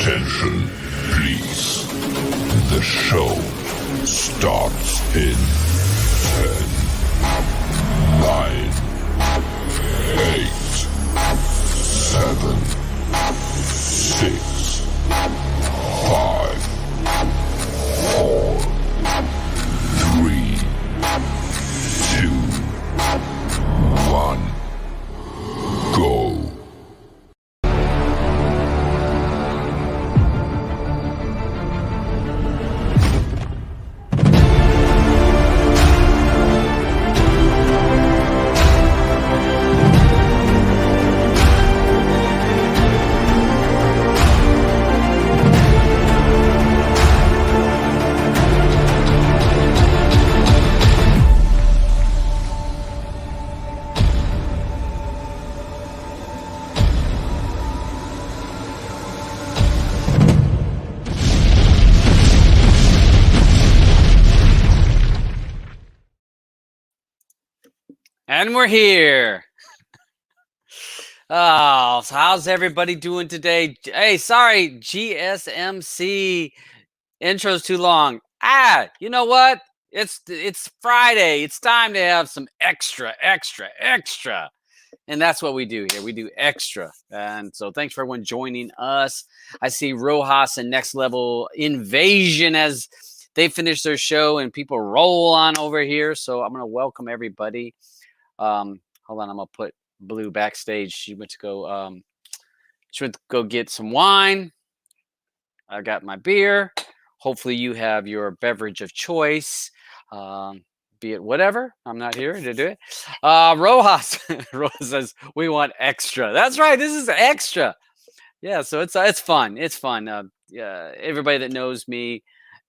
Attention, please. The show starts in 10, 9, 8, 7, 6, 5, 4, 3, 2, 1, go. And we're here. Oh, so how's everybody doing today? Hey, sorry, GSMC intro's too long. You know what? It's Friday. It's time to have some extra. And that's what we do here. We do extra. And so thanks for everyone joining us. I see Rojas and Next Level Invasion as they finish their show and people roll on over here. So I'm going to welcome everybody. Hold on, I'm gonna put Blue backstage. She went to go get some wine. I got my beer. Hopefully you have your beverage of choice, be it whatever. I'm not here to do it. Rojas says we want extra. That's right. This is extra. Yeah, so it's fun. It's fun. Yeah, everybody that knows me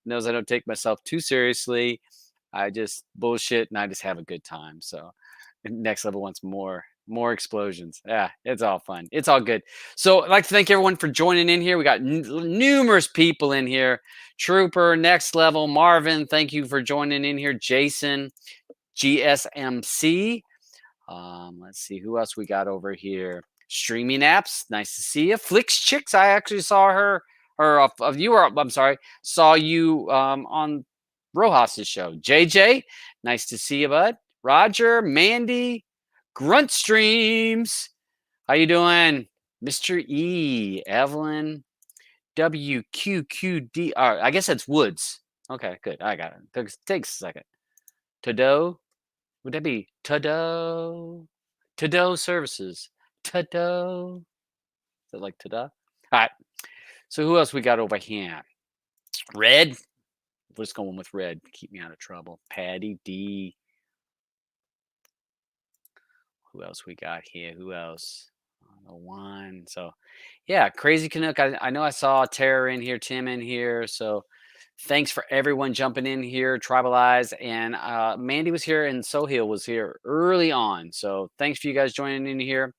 knows I don't take myself too seriously. I just bullshit and I just have a good time. So. Next Level wants more explosions. Yeah, it's all fun. It's all good. So I'd like to thank everyone for joining in here. We got numerous people in here. Trooper, Next Level, Marvin, thank you for joining in here. Jason, GSMC. Let's see who else we got over here. Streaming Apps, nice to see you. Flix Chicks, I actually saw her, or saw you on Rojas's show. JJ, nice to see you, bud. Roger, Mandy, Grunt Streams. How you doing? Mr. E, Evelyn, WQQD. I guess that's Woods. Okay, good. I got it. Takes a second. Todo. Would that be Todo? Todo Services. Todo. Is it like Todo? All right. So who else we got over here? Red. We're just going with Red. Keep me out of trouble. Patty D. Who else we got here? Who else? The one. So, yeah, Crazy Canuck. I know I saw Terror in here, Tim in here. So, thanks for everyone jumping in here. Tribalize and Mandy was here and Sohail was here early on. So, thanks for you guys joining in here.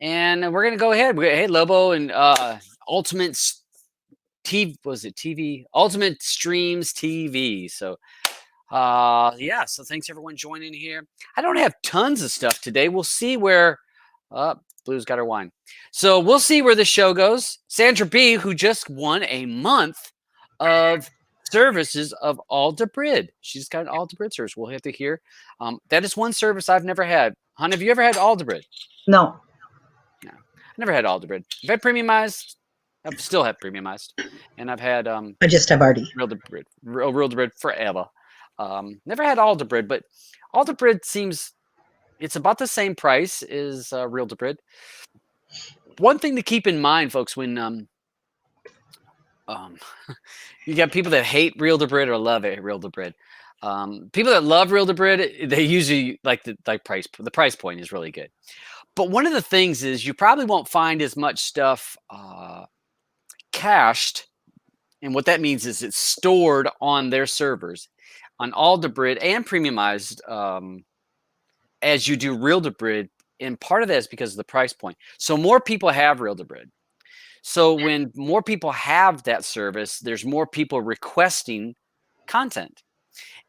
And we're gonna go ahead. Hey, Lobo and Ultimate TV. Was it TV? Ultimate Streams TV. So. Yeah, so thanks everyone joining here. I don't have tons of stuff today. We'll see where Blue's got her wine. So we'll see where the show goes. Sandra B, who just won a month of services of Aldebrid. She's got an Aldebrid service. We'll have to hear. That is one service I've never had. Hon, have you ever had Aldebrid? No. No. I never had Aldebrid. I've had premiumized. I've still had premiumized. And I've had I just have Artie. Real Aldebrid forever. Never had Aldebrid, but Aldebrid seems it's about the same price as Real Debrid. One thing to keep in mind, folks, when you got people that hate Real Debrid or love it, Real Debrid. People that love Real Debrid, they usually like the price. The price point is really good. But one of the things is you probably won't find as much stuff cached, and what that means is it's stored on their servers. On Aldebrid and premiumized as you do Real Debrid, and part of that is because of the price point. So more people have Real Debrid. So when more people have that service, there's more people requesting content.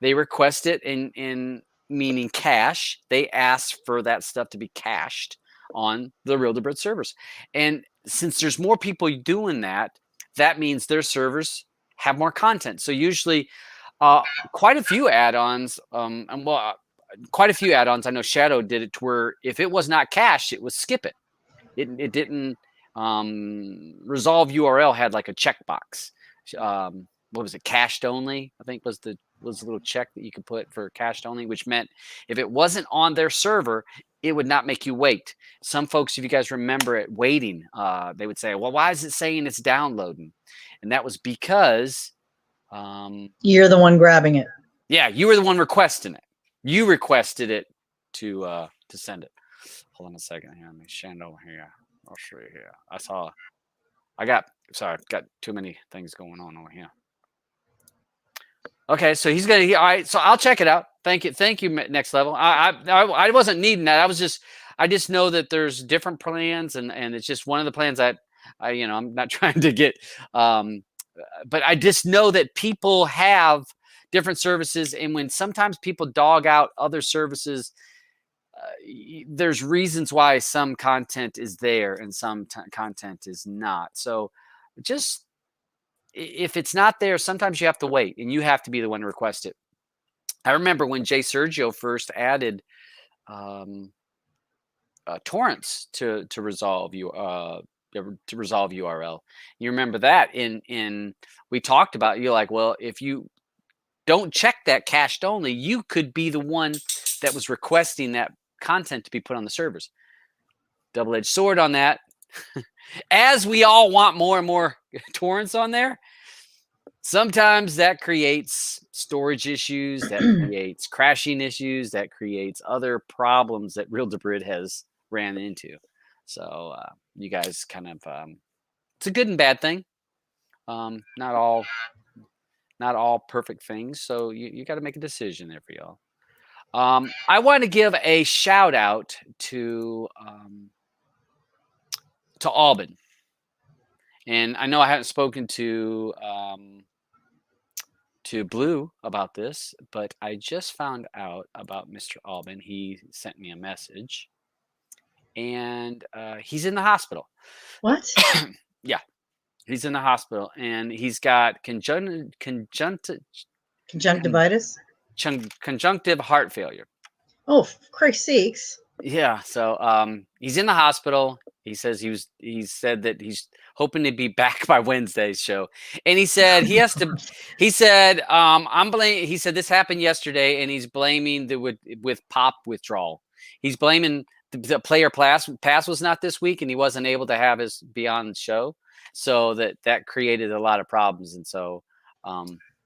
They request it in meaning cache. They ask for that stuff to be cached on the Real Debrid servers. And since there's more people doing that, that means their servers have more content. So usually quite a few add-ons, quite a few add-ons. I know Shadow did it to where if it was not cached, it would skip it. It didn't resolve URL had like a checkbox. What was it? Cached only, I think was a little check that you could put for cached only, which meant if it wasn't on their server, it would not make you wait. Some folks, if you guys remember it, waiting, they would say, well, why is it saying it's downloading? And that was because you're the one grabbing it. Yeah, you were the one requesting it. You requested it to send it. Hold on a second here. Let me stand over here. I'll show you here. I got too many things going on over here. Okay, so he's gonna. All right, so I'll check it out. Thank you, Next Level. I wasn't needing that. I just know that there's different plans, and it's just one of the plans that I'm not trying to get. But I just know that people have different services, and when sometimes people dog out other services, there's reasons why some content is there and some content is not. So just if it's not there, sometimes you have to wait and you have to be the one to request it. I remember when Jay Sergio first added torrents to resolve URL. You remember that in we talked about, you're like, well, if you don't check that cached only, you could be the one that was requesting that content to be put on the servers. Double-edged sword on that. As we all want more and more torrents on there, sometimes that creates storage issues, that creates crashing issues, that creates other problems that Real Debrid has ran into. So you guys kind of, it's a good and bad thing. Not all perfect things. So you got to make a decision there for y'all. I want to give a shout out to Alban. And I know I haven't spoken to Blue about this, but I just found out about Mr. Alban. He sent me a message, and he's in the hospital. What? Yeah, he's in the hospital, and he's got conjunctivitis, conjunctive heart failure. Oh, for Christ's sakes! Yeah, so he's in the hospital. He says he said that he's hoping to be back by Wednesday's show. And he said he has to, he said, he said this happened yesterday, and he's blaming with pop withdrawal. He's blaming the player pass was not this week, and he wasn't able to have his Beyond show. So that created a lot of problems. And so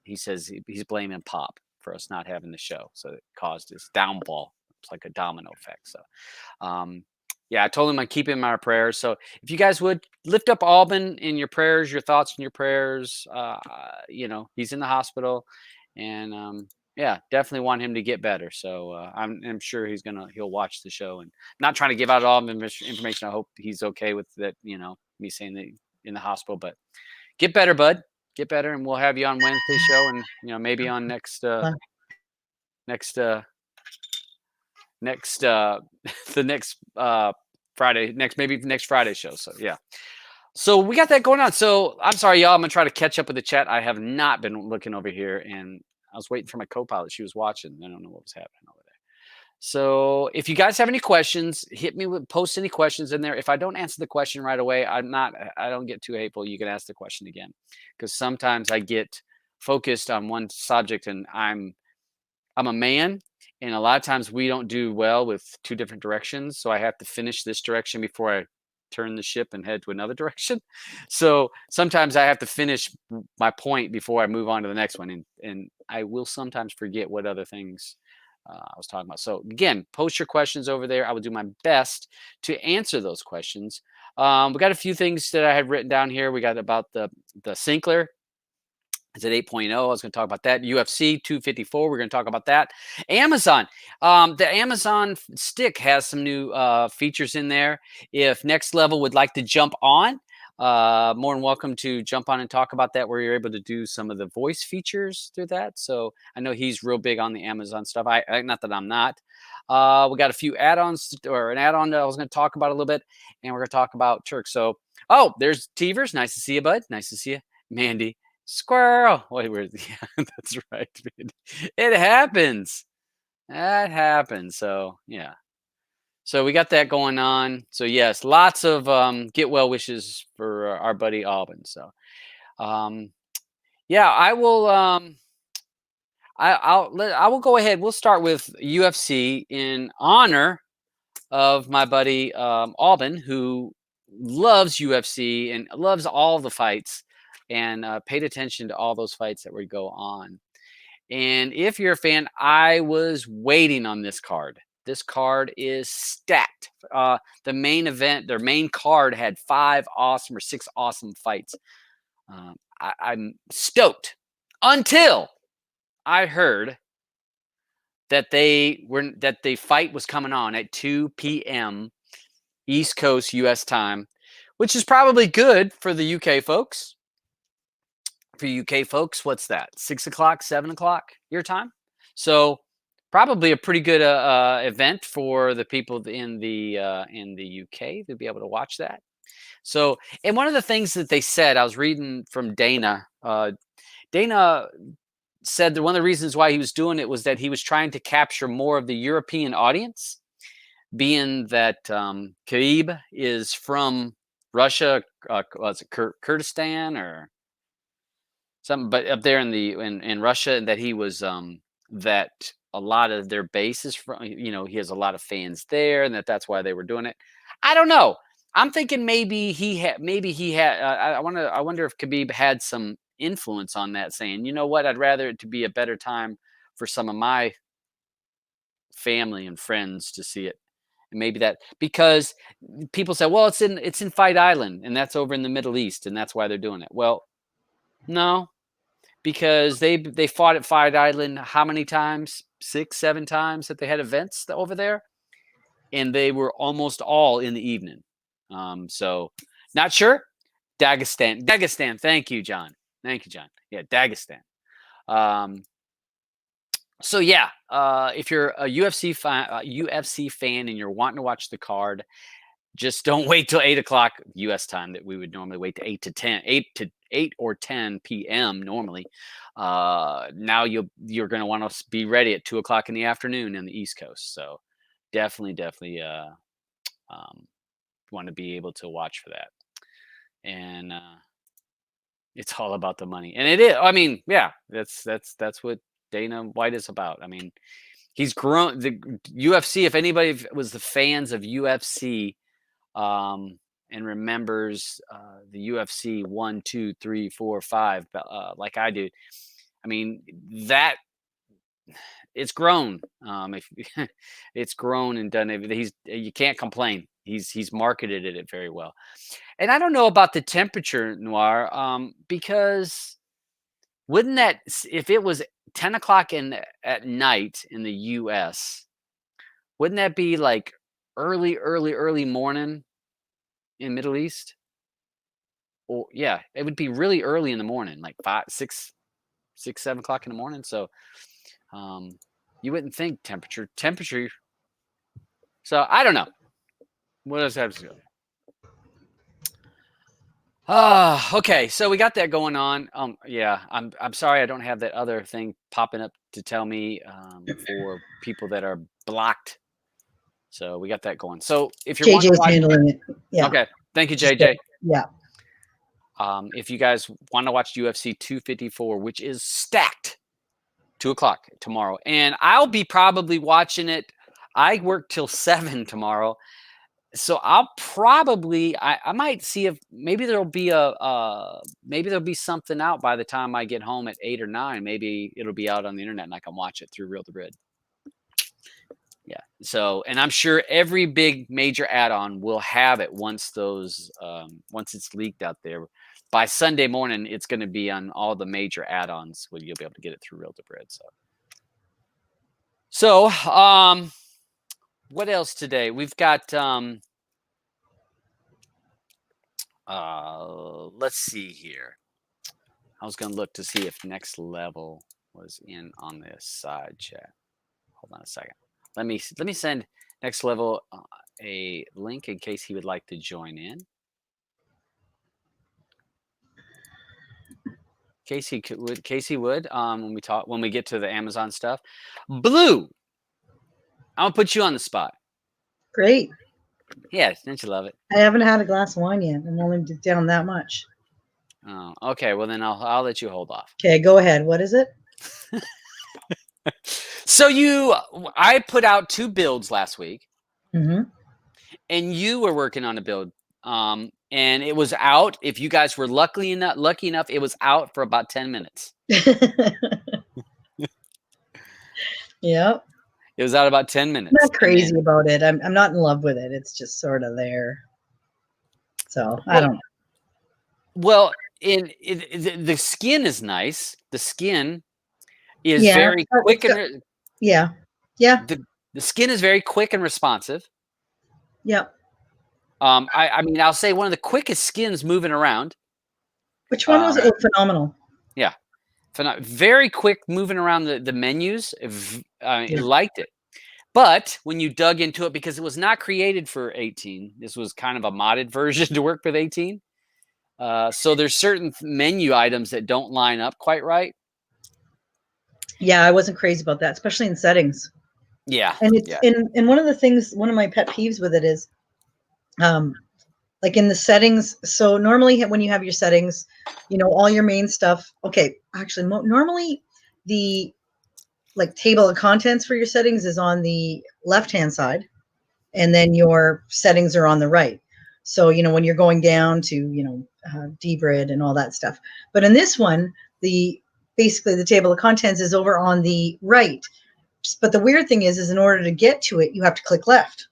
he says he's blaming pop for us not having the show. So it caused his downfall. It's like a domino effect. So, yeah, I told him I'd keep him in our prayers. So if you guys would lift up Alban in your prayers, your thoughts and your prayers, he's in the hospital, and yeah, definitely want him to get better. So I'm sure he'll watch the show, and not trying to give out all the information. I hope he's okay with that. Me saying that in the hospital, but get better, bud. Get better, and we'll have you on Wednesday's show, and maybe on next the next Friday, next Friday show. So yeah, so we got that going on. So I'm sorry, y'all. I'm gonna try to catch up with the chat. I have not been looking over here, and I was waiting for my co-pilot. She was watching. I don't know what was happening over there. So if you guys have any questions, hit me with post any questions in there. If I don't answer the question right away, I don't get too hateful. You can ask the question again, because sometimes I get focused on one subject, and I'm a man, and a lot of times we don't do well with two different directions. So I have to finish this direction before I turn the ship and head to another direction. So sometimes I have to finish my point before I move on to the next one. And I will sometimes forget what other things I was talking about. So again, post your questions over there. I will do my best to answer those questions. We got a few things that I had written down here. We got about the Sinkler. It's at 8.0. I was going to talk about that. UFC 254. We're going to talk about that. Amazon. The Amazon stick has some new features in there. If Next Level would like to jump on, more than welcome to jump on and talk about that, where you're able to do some of the voice features through that. So I know he's real big on the Amazon stuff. I not that I'm not. We got a few add-ons, or an add-on that I was going to talk about a little bit, and we're going to talk about Turk. So Oh, there's Teavers. Nice to see you, bud. Nice to see you. Mandy. Squirrel. Wait, where's yeah, that's right. Mandy. It happens. That happens. So yeah. So we got that going on. So yes, lots of get well wishes for our buddy Alban. So yeah, I will I will go ahead. We'll start with UFC in honor of my buddy Alban, who loves UFC and loves all the fights and paid attention to all those fights that would go on. And if you're a fan, I was waiting on this card. This card is stacked. The main event, their main card had 5 awesome or 6 awesome fights. I'm stoked until I heard that the fight was coming on at 2 p.m. East Coast U.S. time, which is probably good for the UK folks. For UK folks, what's that? 6 o'clock, 7 o'clock your time. So probably a pretty good event for the people in the UK to be able to watch that. So, and one of the things that they said, I was reading from Dana. Dana said that one of the reasons why he was doing it was that he was trying to capture more of the European audience, being that Khabib is from Russia, was it Kurdistan or something, but up there in Russia, and that he was that a lot of their base is from, he has a lot of fans there, and that's why they were doing it. I don't know. I'm thinking maybe he had. I wonder if Khabib had some influence on that, saying, you know what, I'd rather it to be a better time for some of my family and friends to see it. And maybe that, because people say, well, it's in Fight Island, and that's over in the Middle East, and that's why they're doing it. Well, no, because they fought at Fight Island how many times? 6, 7 times that they had events over there, and they were almost all in the evening. So not sure. Dagestan. Thank you, John. Yeah, Dagestan. So yeah, if you're a UFC fan and you're wanting to watch the card, just don't wait till 8 o'clock U.S. time that we would normally wait to 8 or 10 p.m. normally. Now you're going to want to be ready at 2 o'clock in the afternoon in the East Coast. So definitely want to be able to watch for that. And it's all about the money, and it is. I mean, yeah, that's what Dana White is about. I mean, he's grown the UFC. If anybody was the fans of UFC, and remembers the UFC 1, 2, 3, 4, 5, like I do, I mean that it's grown. If it's grown and done, you can't complain. He's marketed it very well. And I don't know about the temperature, Noir, because wouldn't that, if it was 10 o'clock at night in the U.S., wouldn't that be like early morning in Middle East? Or yeah, it would be really early in the morning, like 5, 6, 7 o'clock in the morning. So you wouldn't think temperature. So I don't know. What else happens to go? Okay, so we got that going on. Yeah, I'm sorry I don't have that other thing popping up to tell me for people that are blocked. So we got that going. So if you're JJ's handling it. Yeah. Okay. Thank you, JJ. Yeah. If you guys want to watch UFC 254, which is stacked, 2 o'clock tomorrow, and I'll be probably watching it. I work till 7 tomorrow. So I'll probably I might see if maybe there'll be something out by the time I get home at 8 or 9. Maybe it'll be out on the internet and I can watch it through Reel to Grid. Yeah. So, and I'm sure every big major add-on will have it once it's leaked out there. By Sunday morning, it's going to be on all the major add-ons where you'll be able to get it through Reel to Grid. So what else today? We've got let's see here. I was going to look to see if Next Level was in on this side chat. Hold on a second. Let me send Next Level a link in case he would like to join in. Casey would when we get to the Amazon stuff. Blue, I'm gonna put you on the spot. Great. Yeah, don't you love it? I haven't had a glass of wine yet. I'm only down that much. Oh, okay. Well, then I'll let you hold off. Okay, go ahead. What is it? So I put out 2 builds last week, Mm-hmm. and you were working on a build, and it was out. If you guys were lucky enough, it was out for about 10 minutes. Yep. It was out about 10 minutes. I'm not crazy about it. I'm not in love with it. It's just sort of there. So I don't know. Well, the skin is nice. The skin is very quick and yeah. the skin is very quick and responsive. Yep. I mean, I'll say one of the quickest skins moving around. Which one was it? Oh, phenomenal. Yeah. Very quick moving around the menus. I liked it. But when you dug into it, because it was not created for 18, this was kind of a modded version to work with 18. So there's certain menu items that don't line up quite right. Yeah, I wasn't crazy about that, especially in settings. Yeah. And it's and one of the things, one of my pet peeves with it is, like in the settings. So normally when you have your settings, all your main stuff. Okay, actually, normally the table of contents for your settings is on the left-hand side, and then your settings are on the right. So, when you're going down to, dgrid and all that stuff. But in this one, basically the table of contents is over on the right. But the weird thing is in order to get to it, you have to click left.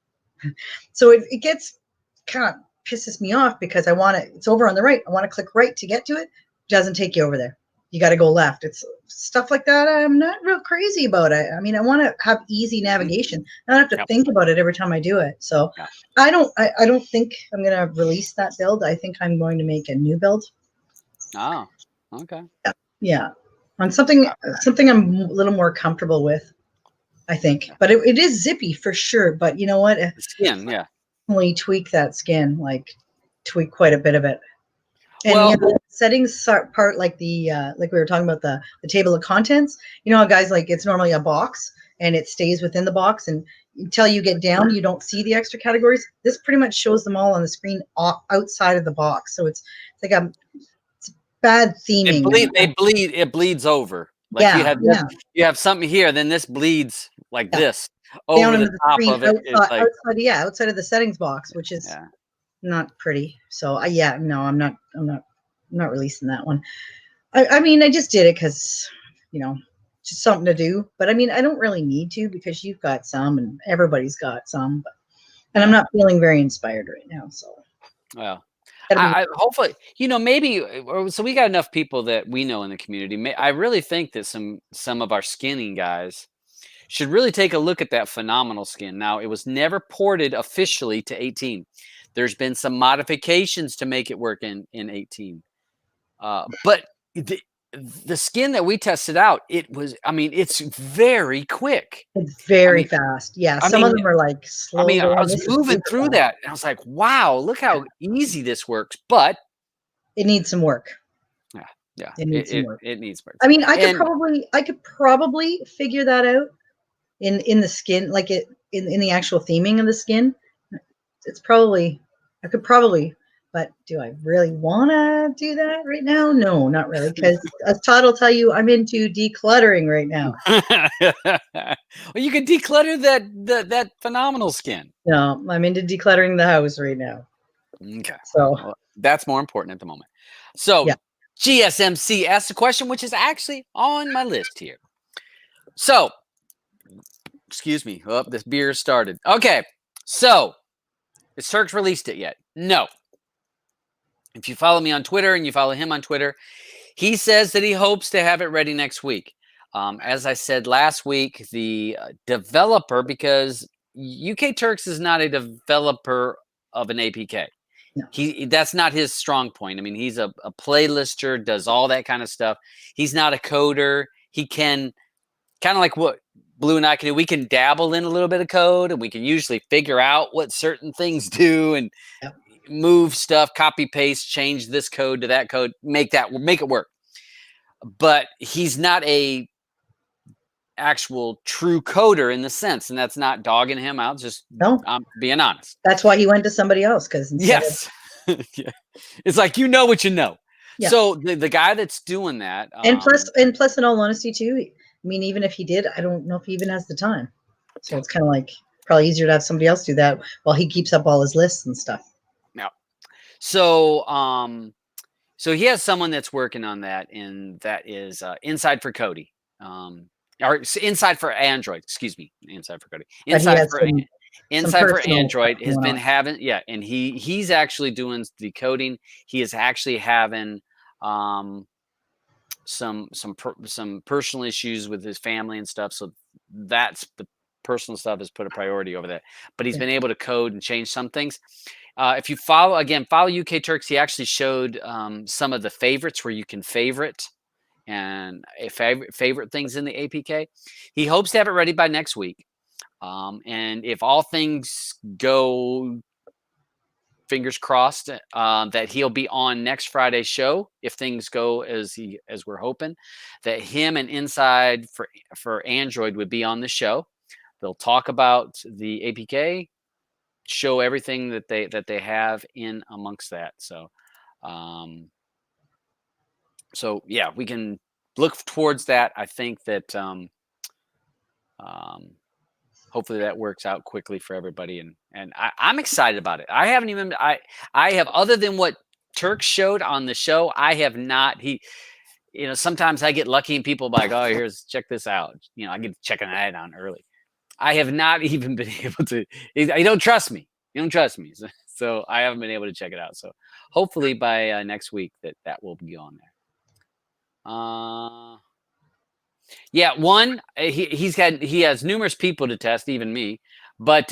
So it gets kind of pisses me off because it's over on the right. I want to click right to get to it. It doesn't take you over there. You got to go left. It's stuff like that. I'm not real crazy about it. I mean, I want to have easy navigation. I don't have to think about it every time I do it. So I don't think I'm going to release that build. I think I'm going to make a new build. Oh, okay. Yeah. On something I'm a little more comfortable with, I think. But it is zippy for sure. But you know what? The skin, yeah. Only tweak that skin, tweak quite a bit of it. And settings part like the like we were talking about the table of contents. You know how guys it's normally a box and it stays within the box, and until you get down, you don't see the extra categories. This pretty much shows them all on the screen outside of the box. So it's bad theming. It bleeds over. You have something here, then this bleeds this over the top of it. Outside of the settings box, which is not pretty. So no, I'm not releasing that one. I mean, I just did it because just something to do. But I mean, I don't really need to because you've got some and everybody's got some. And I'm not feeling very inspired right now. So well, I hopefully maybe so we got enough people that we know in the community. I really think that some of our skinning guys should really take a look at that phenomenal skin. Now, it was never ported officially to 18. There's been some modifications to make it work in 18. But the skin that we tested out, it's very quick. It's very fast. Yeah. Some of them are slow. I was moving through that and I was like, wow, look how easy this works. But it needs some work. Yeah. It needs some work. It needs work. I mean, I could probably figure that out in the skin, in the actual theming of the skin. I could probably, but do I really want to do that right now? No, not really. Because as Todd will tell you, I'm into decluttering right now. Well, you can declutter that phenomenal skin. No, I'm into decluttering the house right now. Okay. So that's more important at the moment. So GSMC asked a question, which is actually on my list here. So, excuse me. Oh, this beer started. Okay. So, has Turks released it yet? No. If you follow me on Twitter and you follow him on Twitter, he says that he hopes to have it ready next week. As I said last week, the developer, because UK Turks is not a developer of an APK. No. That's not his strong point. I mean, he's a playlister, does all that kind of stuff. He's not a coder. He can, kind of like what Blue and I can do, we can dabble in a little bit of code, and we can usually figure out what certain things do and move stuff, copy paste, change this code to that code, make it work. but he's not a actual true coder in the sense, and that's not dogging him out. Just No, I'm being honest. that's why he went to somebody else, because Yes. Yeah. It's like, you know what you know. Yeah. So the guy that's doing that, and plus, in all honesty, too, I mean, even if he did, I don't know if he even has the time. So it's kind of like probably easier to have somebody else do that while he keeps up all his lists and stuff. yeah. So so he has someone that's working on that, and that is Inside for Cody. Or Inside for Android, excuse me. Inside for Cody. But he has Inside for personal Android stuff has going been on. having, yeah, and he's actually doing the coding. He is actually having some personal issues with his family and stuff. So that's the personal stuff has put a priority over that. But he's Yeah. been able to code and change some things. If you follow UK Turks, he actually showed some of the favorites where you can favorite and favorite things in the APK. He hopes to have it ready by next week. And if all things go, fingers crossed, that he'll be on next Friday's show. If things go as we're hoping, that him and Inside for Android would be on the show. They'll talk about the APK, show everything that they have in amongst that. So, so yeah, we can look towards that. I think that hopefully that works out quickly for everybody, and I'm excited about it. I haven't even I have, other than what Turk showed on the show, I have not. Sometimes I get lucky and people like, oh, check this out. I get to check an ad on early. I have not even been able to. You don't trust me. You don't trust me. So I haven't been able to check it out. So hopefully by next week that will be on there. Yeah, one, he has numerous people to test, even me, but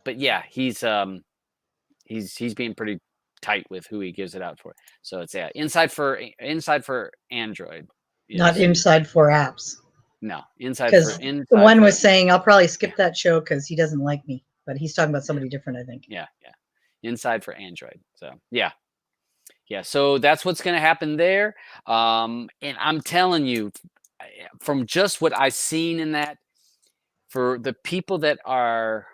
yeah, he's being pretty tight with who he gives it out for. So it's Inside for Android, Not Inside for Apps. No, Inside Because for Inside. The one was saying, I'll probably skip that show because he doesn't like me, but he's talking about somebody different, I think. Yeah, Inside for Android. So yeah. So that's what's going to happen there. And I'm telling you, from just what I've seen in that, for the people that are,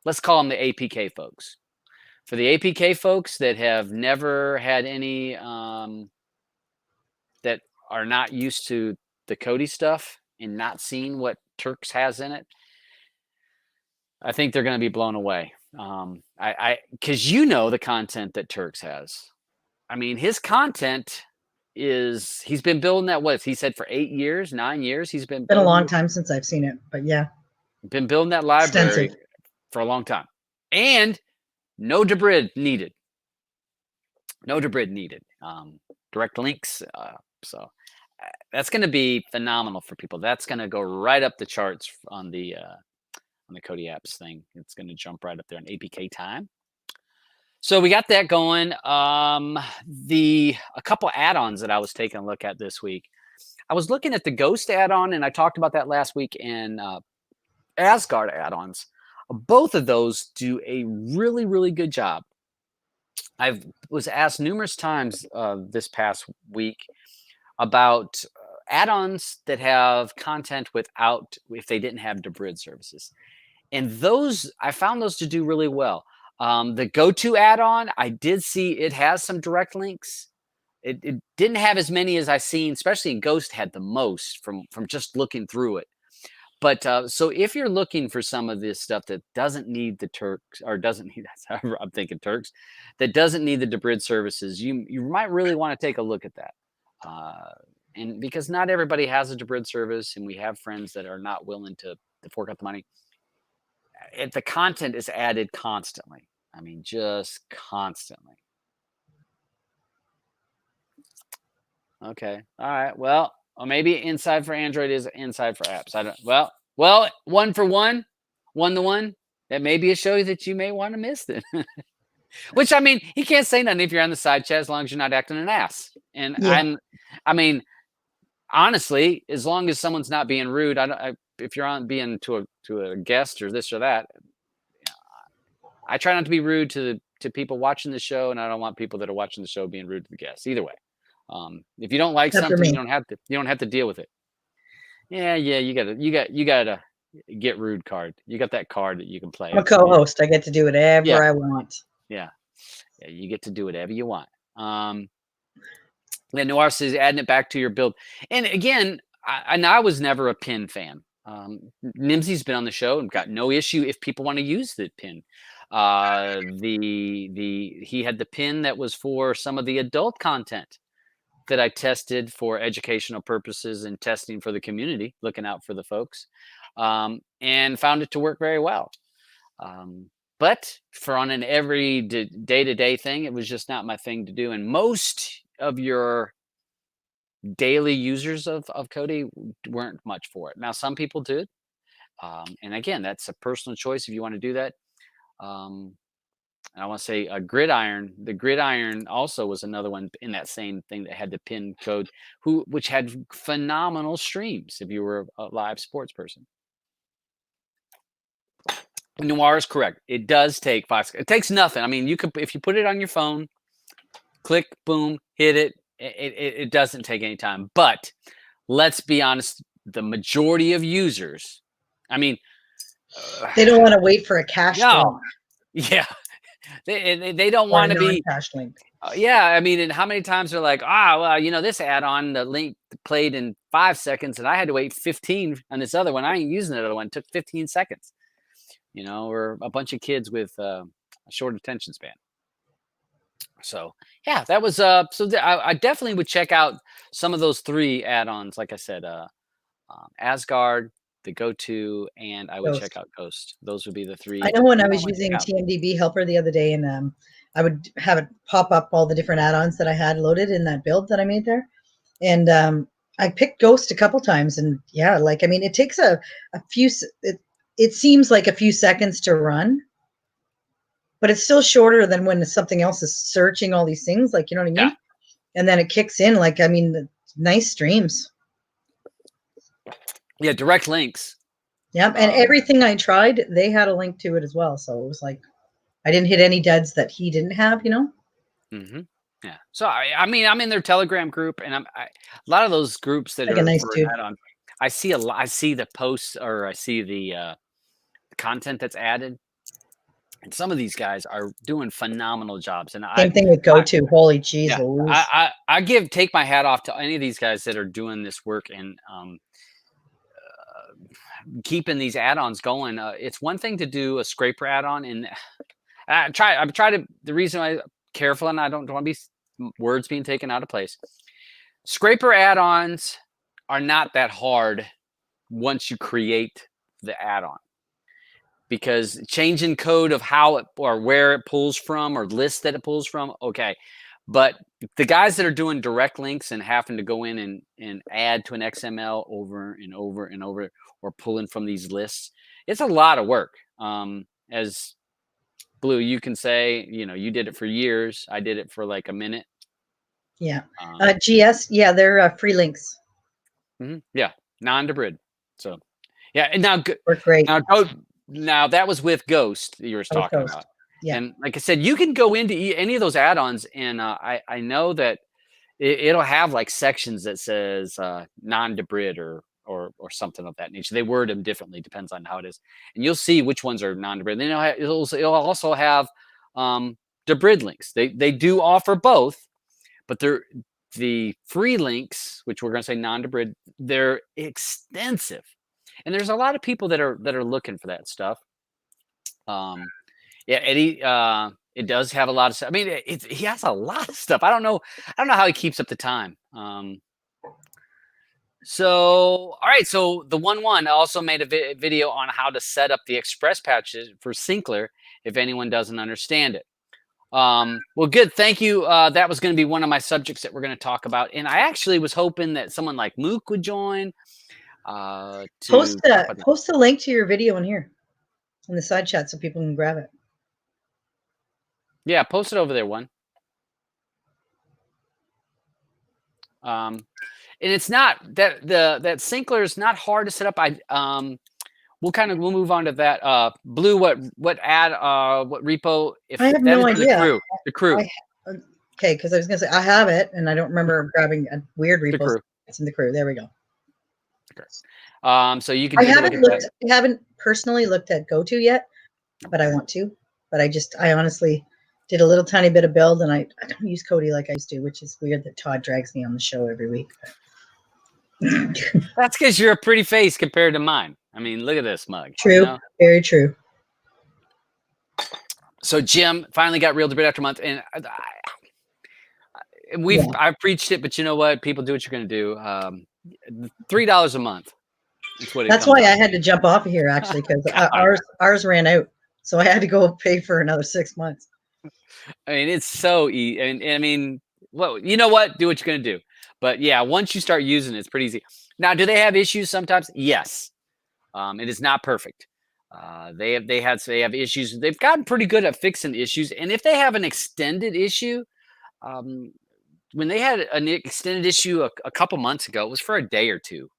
let's call them the APK folks. For the APK folks that have never had any, that are not used to the Cody stuff and not seen what Turks has in it, I think they're going to be blown away. Because the content that Turks has. I mean, his content he's been building that, what he said, for 8 years, 9 years. He's been a long time since I've seen it, but yeah. Been building that library Extensive. for a long time. And no debrid needed. No debrid needed. Direct links. So that's going to be phenomenal for people. That's going to go right up the charts on the Cody Apps thing. It's going to jump right up there in APK time. So we got that going. A couple add-ons that I was taking a look at this week. I was looking at the Ghost add-on, and I talked about that last week, and Asgard add-ons. Both of those do a really, really good job. I was asked numerous times this past week about add-ons that have content if they didn't have debrid services. And I found those to do really well. The go-to add-on, I did see it has some direct links. It didn't have as many as I've seen, especially in Ghost had the most from just looking through it. But so if you're looking for some of this stuff that doesn't need the Turks, or doesn't need, I'm thinking Turks, that doesn't need the debrid services, you might really want to take a look at that. And because not everybody has a debrid service, and we have friends that are not willing to fork out the money. The content is added constantly. I mean, just constantly. Okay. All right. Well, or maybe Inside for Android is Inside for Apps. I don't. Well, 1 for 1, 1 to 1. That may be a show that you may want to miss then. Which, I mean, he can't say nothing if you're on the side chat, as long as you're not acting an ass. And Yeah. I mean, honestly, as long as someone's not being rude, if you're on being to a guest or this or that, I try not to be rude to to people watching the show, and I don't want people that are watching the show being rude to the guests. Either way, if you don't like Except for something, me. you don't have to deal with it. Yeah, you gotta get rude card. You got that card that you can play. I'm a co-host. I get to do whatever I want. Yeah, you get to do whatever you want. Yeah, Noir says adding it back to your build, and again, I was never a pin fan. Nimsy's been on the show and got no issue if people want to use the pin. He had the pin that was for some of the adult content that I tested for educational purposes and testing for the community, looking out for the folks, and found it to work very well. But for on an every day-to-day thing, it was just not my thing to do. And most of your daily users of Cody weren't much for it. Now, some people did. And again, that's a personal choice if you want to do that. I want to say a gridiron. The gridiron also was another one in that same thing that had the pin code, which had phenomenal streams if you were a live sports person. Noir is correct. It does take 5 seconds. It takes nothing. I mean, you could, if you put it on your phone, click, boom, hit it. It doesn't take any time. But let's be honest, the majority of users, I mean, they don't want to wait for a cache link. Yeah. They don't want to be cache link. Yeah, I mean, and how many times they're like, well, this add-on, the link played in 5 seconds, and I had to wait 15 on this other one. I ain't using the other one. It took 15 seconds. Or a bunch of kids with a short attention span. So yeah, that was I definitely would check out some of those 3 add-ons. Like I said, Asgard, the Go-To, and I would check out Ghost. Those would be the 3. I know when I was using TMDB Helper the other day, and I would have it pop up all the different add-ons that I had loaded in that build that I made there. And I picked Ghost a couple times, and yeah, it takes a few, it seems like a few seconds to run, but it's still shorter than when something else is searching all these things, you know what I mean? Yeah. And then it kicks in, nice streams. Yeah, direct links. Yep, and everything I tried, they had a link to it as well. So it was like, I didn't hit any deads that he didn't have, Mm-hmm. Yeah. So I'm in their Telegram group, and a lot of those groups that are a nice dude. add-on. I see the posts, or I see the content that's added, and some of these guys are doing phenomenal jobs. And same thing with Go-To. Holy jeez, yeah, I take my hat off to any of these guys that are doing this work and keeping these add-ons going. It's one thing to do a scraper add-on, and the reason I'm careful, and I don't want to be words being taken out of place. Scraper add-ons are not that hard once you create the add-on, because changing code of how it or where it pulls from or lists that it pulls from, okay. But the guys that are doing direct links and having to go in and add to an XML over and over and over, or pulling from these lists, it's a lot of work. As Blue, you can say, you did it for years. I did it for like a minute. Yeah. GS, yeah, they're free links. Mm-hmm. Yeah, non-debrid. So, yeah, and now work great. Now that was with Ghost that you were talking about. Yeah. And like I said, you can go into any of those add-ons, and I know that it'll have like sections that says non-debrid or something of that nature. They word them differently, depends on how it is, and you'll see which ones are non-debrid. Then it'll also have debrid links. They do offer both, but they're the free links, which we're going to say non-debrid. They're extensive, and there's a lot of people that are looking for that stuff. Yeah, Eddie, it does have a lot of stuff. I mean, he has a lot of stuff. I don't know how he keeps up the time. So, all right. So the 1-1 also made a video on how to set up the express patches for Sinkler if anyone doesn't understand it. Well, good. Thank you. That was going to be one of my subjects that we're going to talk about. And I actually was hoping that someone like Mook would join. Post the link to your video in here in the side chat so people can grab it. Yeah, post it over there, one. And it's not that that Sinkler is not hard to set up. we'll move on to that. Blue, what repo? If I have that no is idea. the crew, Okay, because I was gonna say I have it, and I don't remember grabbing a weird the repo. crew. It's in the crew. There we go. So you can take a look at that. I haven't personally looked at GoTo yet, but I want to. But I honestly did a little tiny bit of build, and I don't use Cody like I used to, which is weird that Todd drags me on the show every week. That's because you're a pretty face compared to mine. I mean, look at this mug. True, You know? very true. So Jim finally got real debate after a month, and I've preached it, but you know what? People do what you're going to do. $3 a month. That's why I had to jump off of here actually, because ours ran out, so I had to go pay for another 6 months. I mean, it's so easy, and I mean, well, you know what? Do what you're going to do. But yeah, once you start using it, it's pretty easy. Now, do they have issues sometimes? Yes. It is not perfect. They have issues. They've gotten pretty good at fixing issues, and if they have an extended issue, when they had an extended issue a couple months ago, it was for a day or two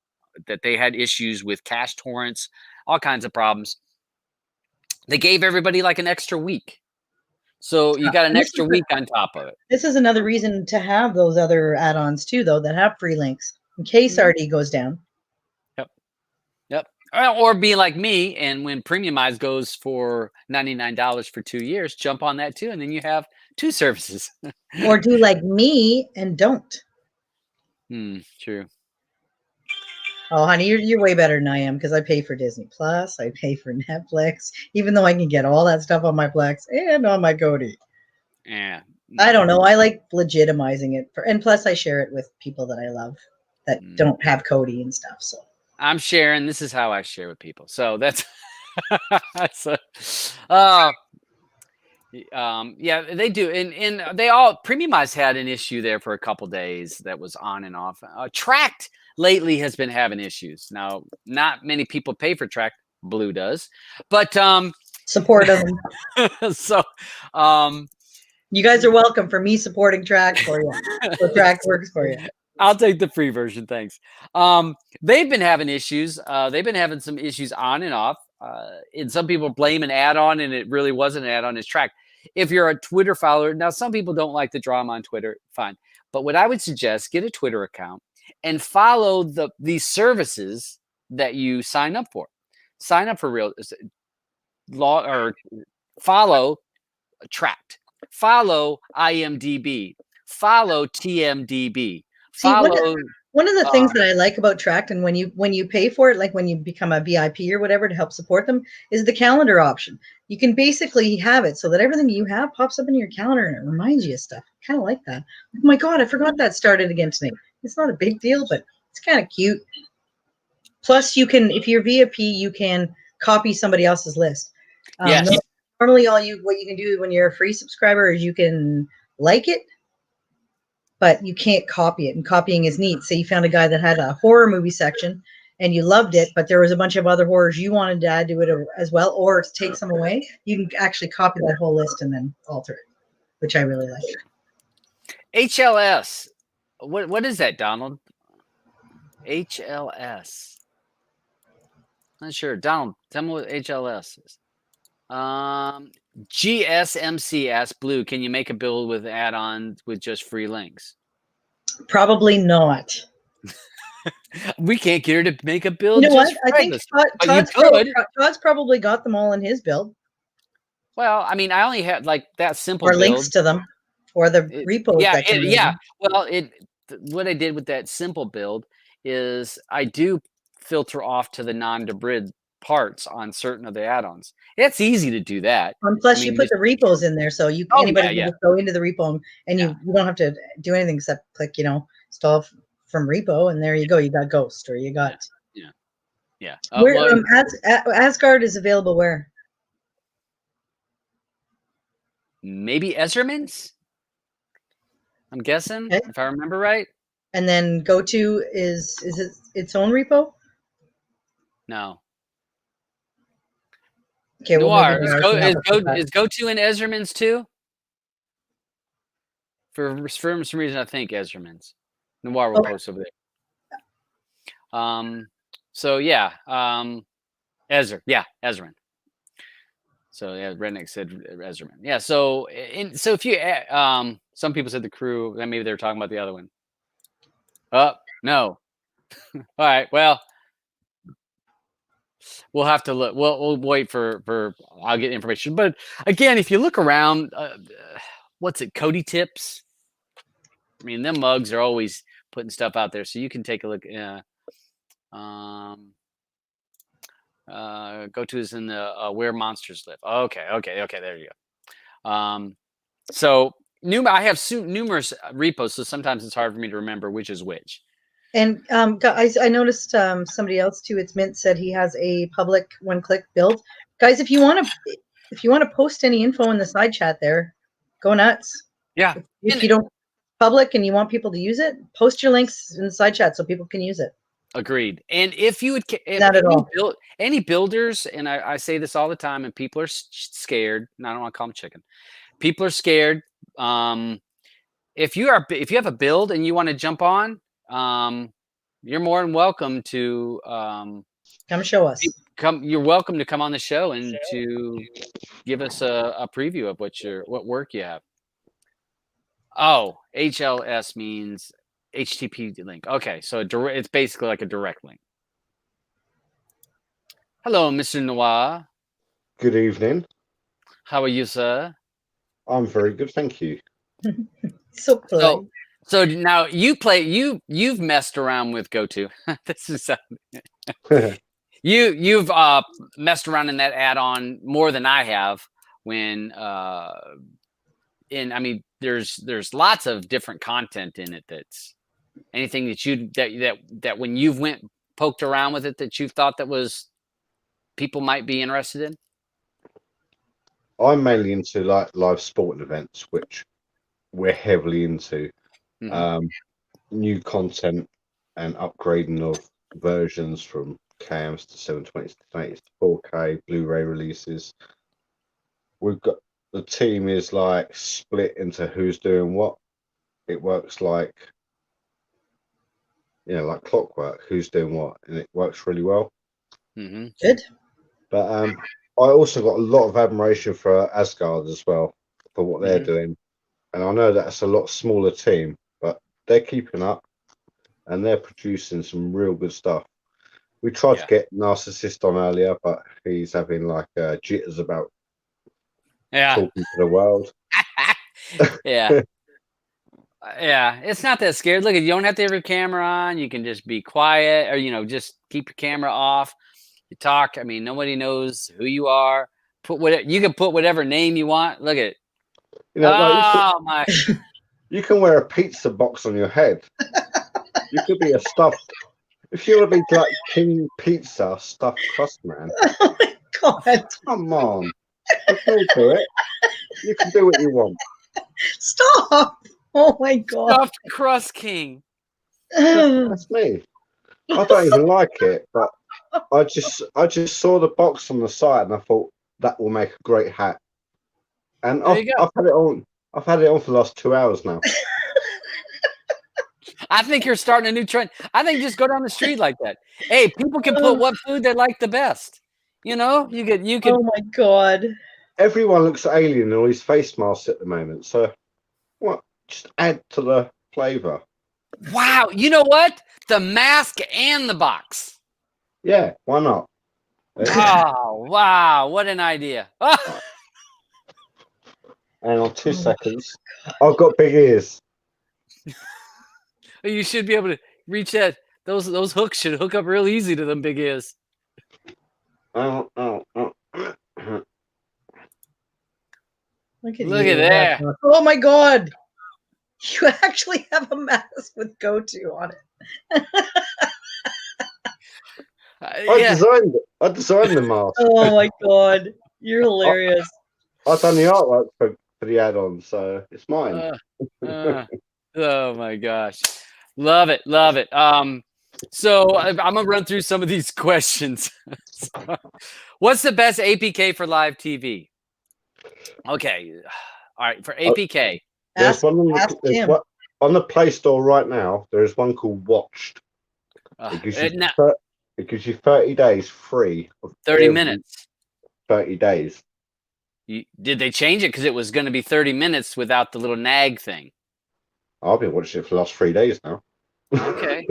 that they had issues with cache torrents, all kinds of problems. They gave everybody like an extra week. So you got an extra week on top of it. This is another reason to have those other add-ons too, though, that have free links in case RD goes down. Yep. Or be like me, and when Premiumize goes for $99 for 2 years, jump on that too, and then you have 2 services. Or do like me and don't. True. Oh, honey, you're way better than I am, because I pay for Disney Plus, I pay for Netflix, even though I can get all that stuff on my Plex and on my Cody. Yeah. I don't know. I like legitimizing it, and plus I share it with people that I love that don't have Cody and stuff. So I'm sharing. This is how I share with people. So that's yeah, they do, and they all Premiumize had an issue there for a couple days that was on and off. Tracked lately has been having issues. Now, not many people pay for Tracked. Blue does, but support them. So you guys are welcome for me supporting Tracked for you. So Tracked works for you. I'll take the free version, thanks. They've been having issues. They've been having some issues on and off. And some people blame an add-on, and it really wasn't an add-on. It's Tracked. If you're a Twitter follower, now some people don't like the drama on Twitter, fine. But what I would suggest, get a Twitter account and follow these services that you sign up for. Sign up for real law, or follow Tracked. Follow IMDb. Follow TMDB. Follow. One of the things that I like about Tracked, and when you pay for it, like when you become a VIP or whatever to help support them, is the calendar option. You can basically have it so that everything you have pops up in your calendar and it reminds you of stuff. I kind of like that. Oh my God, I forgot that started again tonight. It's not a big deal, but it's kind of cute. Plus, you can, if you're VIP, you can copy somebody else's list. Yes. Normally, what you can do when you're a free subscriber is you can like it, but you can't copy it, and copying is neat. Say you found a guy that had a horror movie section and you loved it, but there was a bunch of other horrors you wanted to add to it as well, or to take some away. You can actually copy that whole list and then alter it, which I really like. HLS. What is that, Donald? HLS. Not sure. Donald, tell me what HLS is. GSMC asked Blue, can you make a build with add-ons with just free links? Probably not. We can't get her to make a build. You know what? I think Todd's probably got them all in his build. Well, I mean, I only had like that simple or build. Links to them, or the repos. Yeah. Well, what I did with that simple build is I do filter off to the non-debrid parts on certain of the add-ons. It's easy to do that. And plus, you put the repos in there, so anybody can just go into the repo, and you don't have to do anything except click, install from repo, and there you go. You got Ghost, or you got yeah. Where Asgard is available where? Maybe Ezerman's, I'm guessing, if I remember right. And then GoTo is it its own repo? No. Okay, Noir, is GoTo in Ezerman's too? For some reason, I think Ezerman's. Noir will post over there. So yeah, Ezra. Yeah, Ezra. So yeah, Redneck said Ezraman. Yeah. So so if you some people said the crew, then maybe they were talking about the other one. No. All right. Well, we'll have to look. We'll wait for. I'll get information. But again, if you look around, what's it? Cody Tips. I mean, them mugs are always putting stuff out there, so you can take a look. Go to is in the Where Monsters Live. Okay. There you go. So I have numerous repos, so sometimes it's hard for me to remember which is which. And guys, I noticed somebody else too. It's Mint said he has a public one-click build. Guys, if you want to post any info in the side chat there, go nuts. Yeah. If you don't public and you want people to use it, post your links in the side chat so people can use it. Agreed. And if you would, any builders, and I say this all the time, and people are scared. And I don't want to call them chicken. People are scared. If you have a build and you want to jump on, you're more than welcome to come show us. You're welcome to come on the show and to give us a preview of what work you have. Oh, HLS means HTTP link. Okay, so it's basically like a direct link. Hello, Mr. Noir. Good evening. How are you, sir? I'm very good, thank you. So now you've messed around with GoTo. This is you've messed around in that add-on more than I have. There's lots of different content in it. That's anything that when you've poked around with it that you thought that was people might be interested in. I'm mainly into like live sporting events, which we're heavily into. Mm-hmm. New content and upgrading of versions from cams to 720s to 1080s to 4K, Blu-ray releases. We've got the team is like split into who's doing what. It works like clockwork. Who's doing what, and it works really well. Mm-hmm. Good. But I also got a lot of admiration for Asgard as well for what they're doing, and I know that's a lot smaller team, but they're keeping up and they're producing some real good stuff. We tried to get Narcissist on earlier, but he's having like jitters about talking to the world. Yeah. Yeah, it's not that scared. Look, you don't have to have your camera on. You can just be quiet, or just keep your camera off. You talk. I mean, nobody knows who you are. You can put whatever name you want. Look at it. You can wear a pizza box on your head. You could be a stuffed. If you want to be like King Pizza stuffed crust man. Oh my God! Come on, you can do it. You can do what you want. Stop! Oh my God! Stuffed crust king. That's me. I don't even like it, but I just saw the box on the side and I thought that will make a great hat. And I've had it on. I've had it on for the last 2 hours now. I think you're starting a new trend. I think just go down the street like that. Hey, people can put what food they like the best. You could. Oh my God! Everyone looks alien in all these face masks at the moment. So, what? Just add to the flavor. Wow! You know what? The mask and the box. Yeah, why not? Oh wow! What an idea! Hang on 2 seconds. I've got big ears. You should be able to reach that. Those hooks should hook up real easy to them big ears. Oh. Look at that. Oh my God! You actually have a mask with GoTo on it. I designed the mask. Oh my God! You're hilarious. I've done the artwork for the add-on, so it's mine. Oh my gosh. Love it. So I'm gonna run through some of these questions. What's the best APK for live TV? Okay. All right, for APK. There's one on the Play Store right now. There is one called Watched. It gives you 30 days free of 30 every minutes. 30 days. Did they change it? Because it was going to be 30 minutes without the little nag thing. I've been watching it for the last 3 days now. Okay.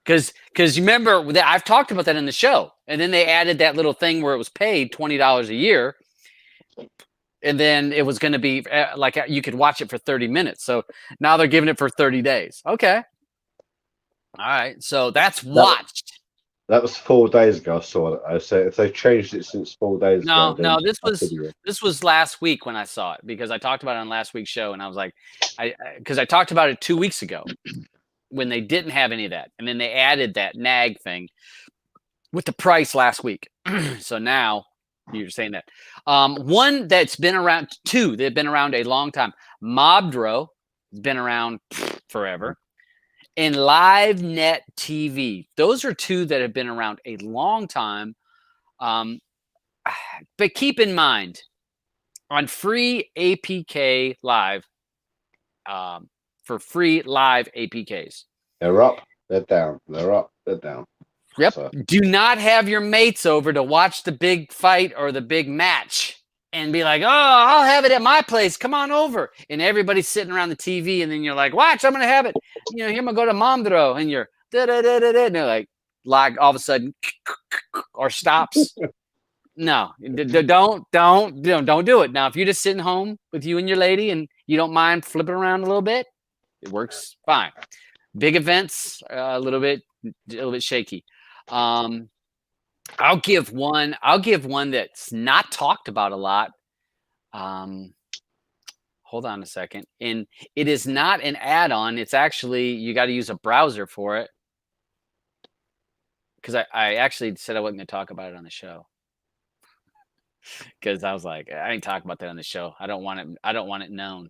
Because you remember that I've talked about that in the show, and then they added that little thing where it was paid $20 a year, and then it was going to be like you could watch it for 30 minutes. So now they're giving it for 30 days. Okay. All right. So that's watched. That was 4 days ago. I saw it. I said if they changed it since 4 days ago. No, this was last week when I saw it, because I talked about it on last week's show, and I was like, because I talked about it 2 weeks ago when they didn't have any of that, and then they added that nag thing with the price last week. So now you're saying that one that's been around, two that have been around a long time. Mobdro has been around forever. And LiveNet TV. Those are two that have been around a long time. But keep in mind, on free APK live, for free live APKs. They're up, they're down. They're up, they're down. Yep. So. Do not have your mates over to watch the big fight or the big match and be like, oh, I'll have it at my place. Come on over. And everybody's sitting around the TV, and then you're like, watch, I'm going to have it. You know, here I'm going to go to Momdro, and you're da-da-da-da-da, and they're like all of a sudden or stops. No, don't do it. Now, if you're just sitting home with you and your lady and you don't mind flipping around a little bit, it works fine. Big events, a little bit shaky. I'll give one that's not talked about a lot. Hold on a second. And it is not an add-on. It's actually, you got to use a browser for it. Because I actually said I wasn't going to talk about it on the show. Because I was like, I ain't talking about that on the show. I don't want it known.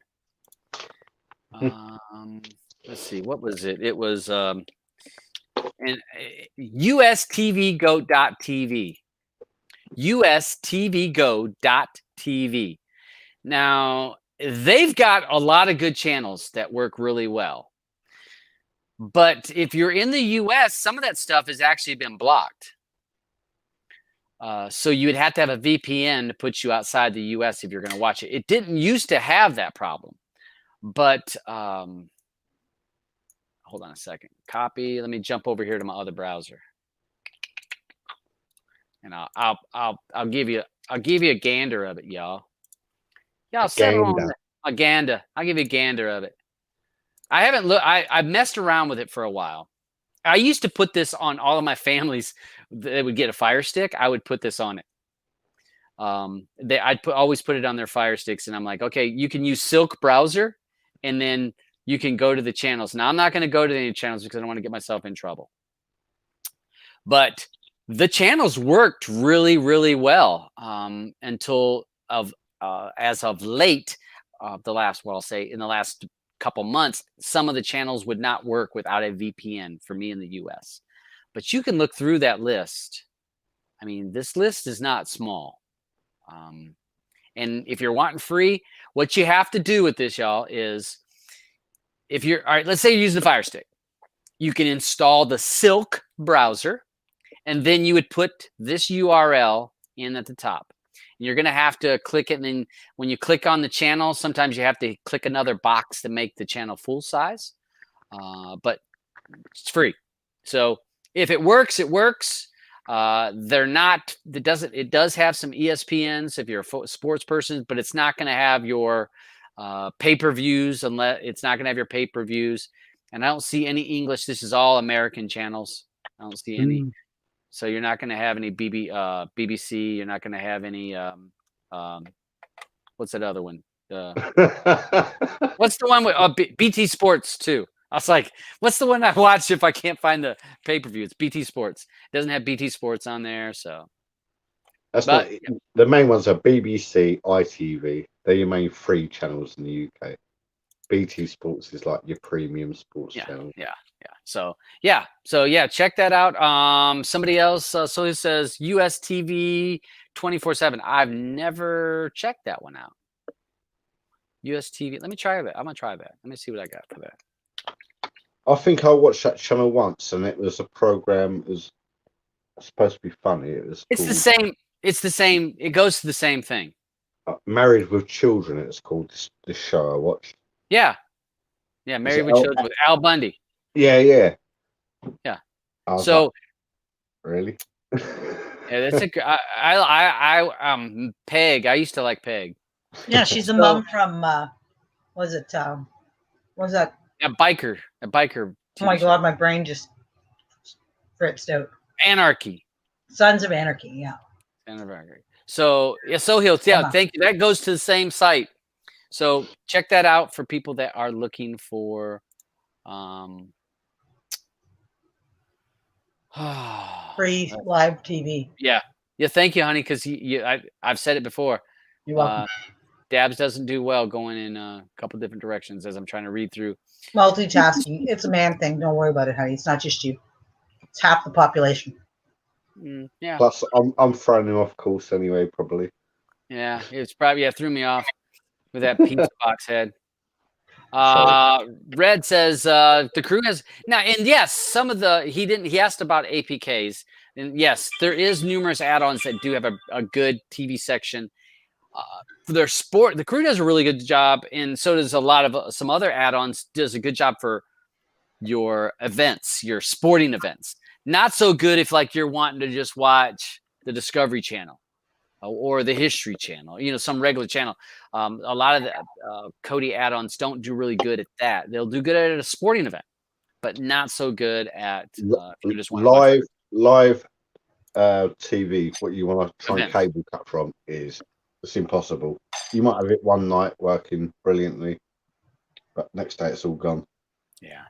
Let's see. What was it? It was and ustvgo.tv. ustvgo.tv. Now, they've got a lot of good channels that work really well. But if you're in the US, some of that stuff has actually been blocked. So you would have to have a VPN to put you outside the US if you're going to watch it. It didn't used to have that problem. But hold on a second. Copy. Let me jump over here to my other browser, and I'll give you a gander of it, y'all. Y'all settle on a gander. I'll give you a gander of it. I haven't looked. I've messed around with it for a while. I used to put this on all of my families that would get a Fire Stick. I would put this on it. I'd always put it on their Fire Sticks, and I'm like, okay, you can use Silk browser, and then you can go to the channels. Now, I'm not going to go to any channels because I don't want to get myself in trouble. But the channels worked really, really well until as of late, in the last couple months, some of the channels would not work without a VPN for me in the US. But you can look through that list. I mean, this list is not small. And if you're wanting free, what you have to do with this, y'all, is if you're, all right, let's say you're using the Fire Stick. You can install the Silk browser, and then you would put this URL in at the top. And you're going to have to click it, and then when you click on the channel, sometimes you have to click another box to make the channel full size. But it's free. So if it works, it works. It does have some ESPNs if you're a sports person, but it's not going to have your pay-per-views, unless it's not going to have your pay-per-views. And I don't see any English. This is all American channels. I don't see any. So you're not going to have any BBC. You're not going to have any. What's that other one? What's the one with BT Sports too? I was like, what's the one I watch if I can't find the pay-per-view? It's BT Sports. It doesn't have BT Sports on there, so. The main ones are BBC, ITV. They're your main free channels in the UK. BT Sports is like your premium sports channel. Yeah. So check that out. Somebody else, so it says US TV 24/7. I've never checked that one out. US TV. Let me try that. I'm gonna try that. Let me see what I got for that. I think I watched that channel once, and it was a program. It was supposed to be funny. It was It's called the same. It's the same. It goes to the same thing. Married with Children. It's called this show I watched. Yeah. Yeah. Married it with Children with Al Bundy. Yeah, yeah. Yeah. I was So like, really? yeah, that's Peg. I used to like Peg. Yeah, she's the So- mom from was it was that A biker. oh my TV show. god, my brain just fritzed out. Anarchy. Sons of Anarchy, yeah. Anarchy. So yeah, So Hills. Yeah, Emma. thank you. That goes to the same site. So check that out for people that are looking for Free live TV. Yeah. Thank you, honey, because I've said it before. You're welcome. Dabs doesn't do well going in a couple different directions as I'm trying to read through. Multitasking. It's a man thing. Don't worry about it, honey. It's not just you. It's half the population. Yeah. Plus, I'm throwing him off course anyway, probably. Yeah. It's probably threw me off with that pizza box head. Red says the crew has now, and yes, some of the he asked about APKs, and yes, there is numerous add-ons that do have a good TV section. For their sport, the crew does a really good job, and so does a lot of some other add-ons. Does a good job for your events, your sporting events. Not so good if like you're wanting to just watch the Discovery Channel or the History Channel, some regular channel. A lot of the Cody add-ons don't do really good at that. They'll do good at a sporting event, but not so good at if you just want live TV. What you want to try and Event. cable cut from it's impossible. You might have it one night working brilliantly, but next day it's all gone. Yeah.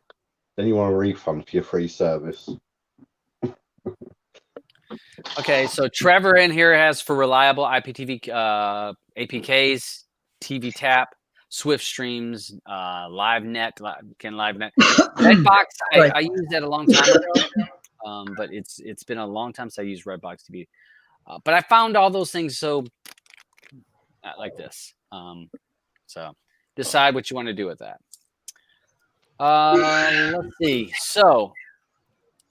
Then you want a refund for your free service. Okay, so Trevor in here has for reliable IPTV APKs, TV Tap, Swift Streams, LiveNet, LiveNet. Redbox, I used that a long time ago, but it's been a long time since I used Redbox TV. But I found all those things so not like this. So decide what you want to do with that. Let's see. So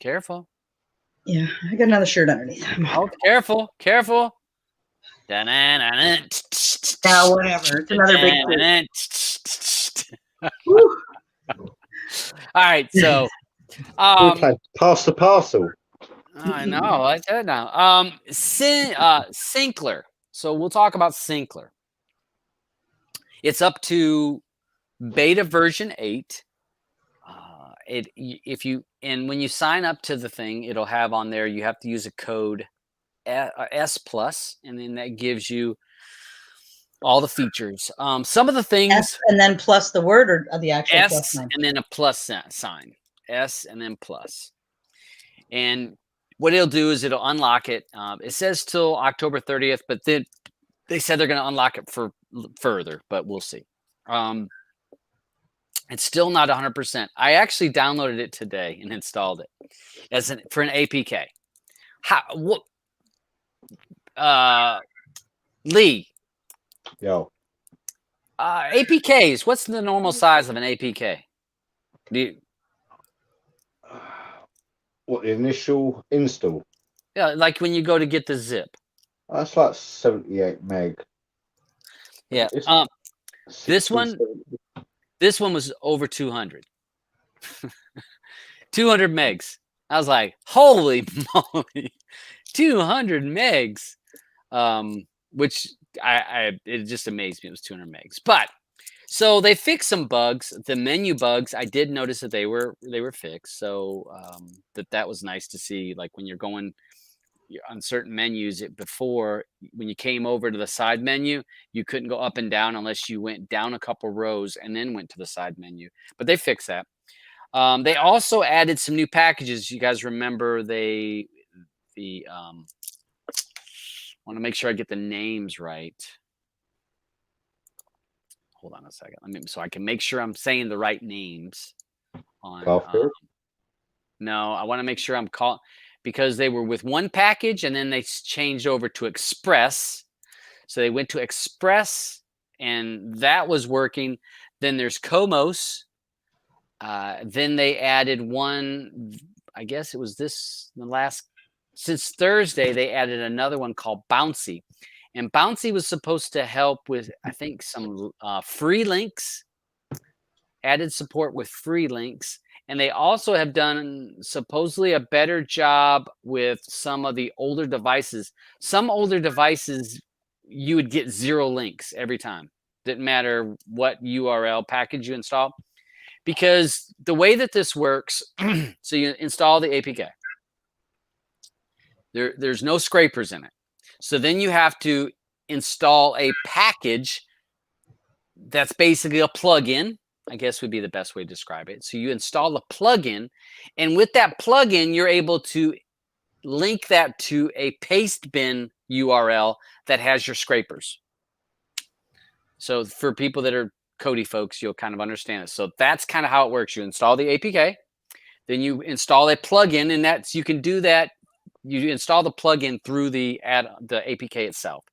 careful. Yeah, I got another shirt underneath. Oh, careful. Yeah, whatever. It's another big shirt. All right, so Pass the parcel. I know, I said now. Sinkler. So we'll talk about Sinkler. It's up to beta version 8. When you sign up to the thing, it'll have on there, you have to use a code S plus, and then that gives you all the features. Some of the things S and then plus the word or the actual S plus sign. and then a plus sign. S and then plus. And what it'll do is it'll unlock it. It says till October 30th, but then they said they're going to unlock it for further, but we'll see. It's still not 100%. I actually downloaded it today and installed it for an APK. Lee. Yo. APKs. What's the normal size of an APK? What, the initial install? Yeah, like when you go to get the zip. That's like 78 meg. Yeah. This one was over 200. 200 megs. I was like, holy moly, 200 megs. Which it just amazed me. It was 200 megs. But so they fixed some bugs. The menu bugs, I did notice that they were fixed. So that was nice to see. Like when you're going on certain menus, before when you came over to the side menu, you couldn't go up and down unless you went down a couple rows and then went to the side menu. But they fixed that. They also added some new packages. You guys remember I want to make sure I get the names right. Hold on a second. So I can make sure I'm saying the right names. No, I want to make sure I'm calling, because they were with one package and then they changed over to Express. So they went to Express and that was working. Then there's Comos. Then they added one, I guess it was the last since Thursday, they added another one called Bouncy. And Bouncy was supposed to help with, I think, some free links, added support with free links. And they also have done supposedly a better job with some of the older devices. Some older devices, you would get 0 links every time. Didn't matter what URL package you install. Because the way that this works, so you install the APK. There's no scrapers in it. So then you have to install a package that's basically a plugin, I guess would be the best way to describe it. So you install a plugin, and with that plugin, you're able to link that to a paste bin URL that has your scrapers. So for people that are Cody folks, you'll kind of understand it. So that's kind of how it works. You install the APK, then you install a plugin, and that's you can do that. You install the plugin through the APK itself.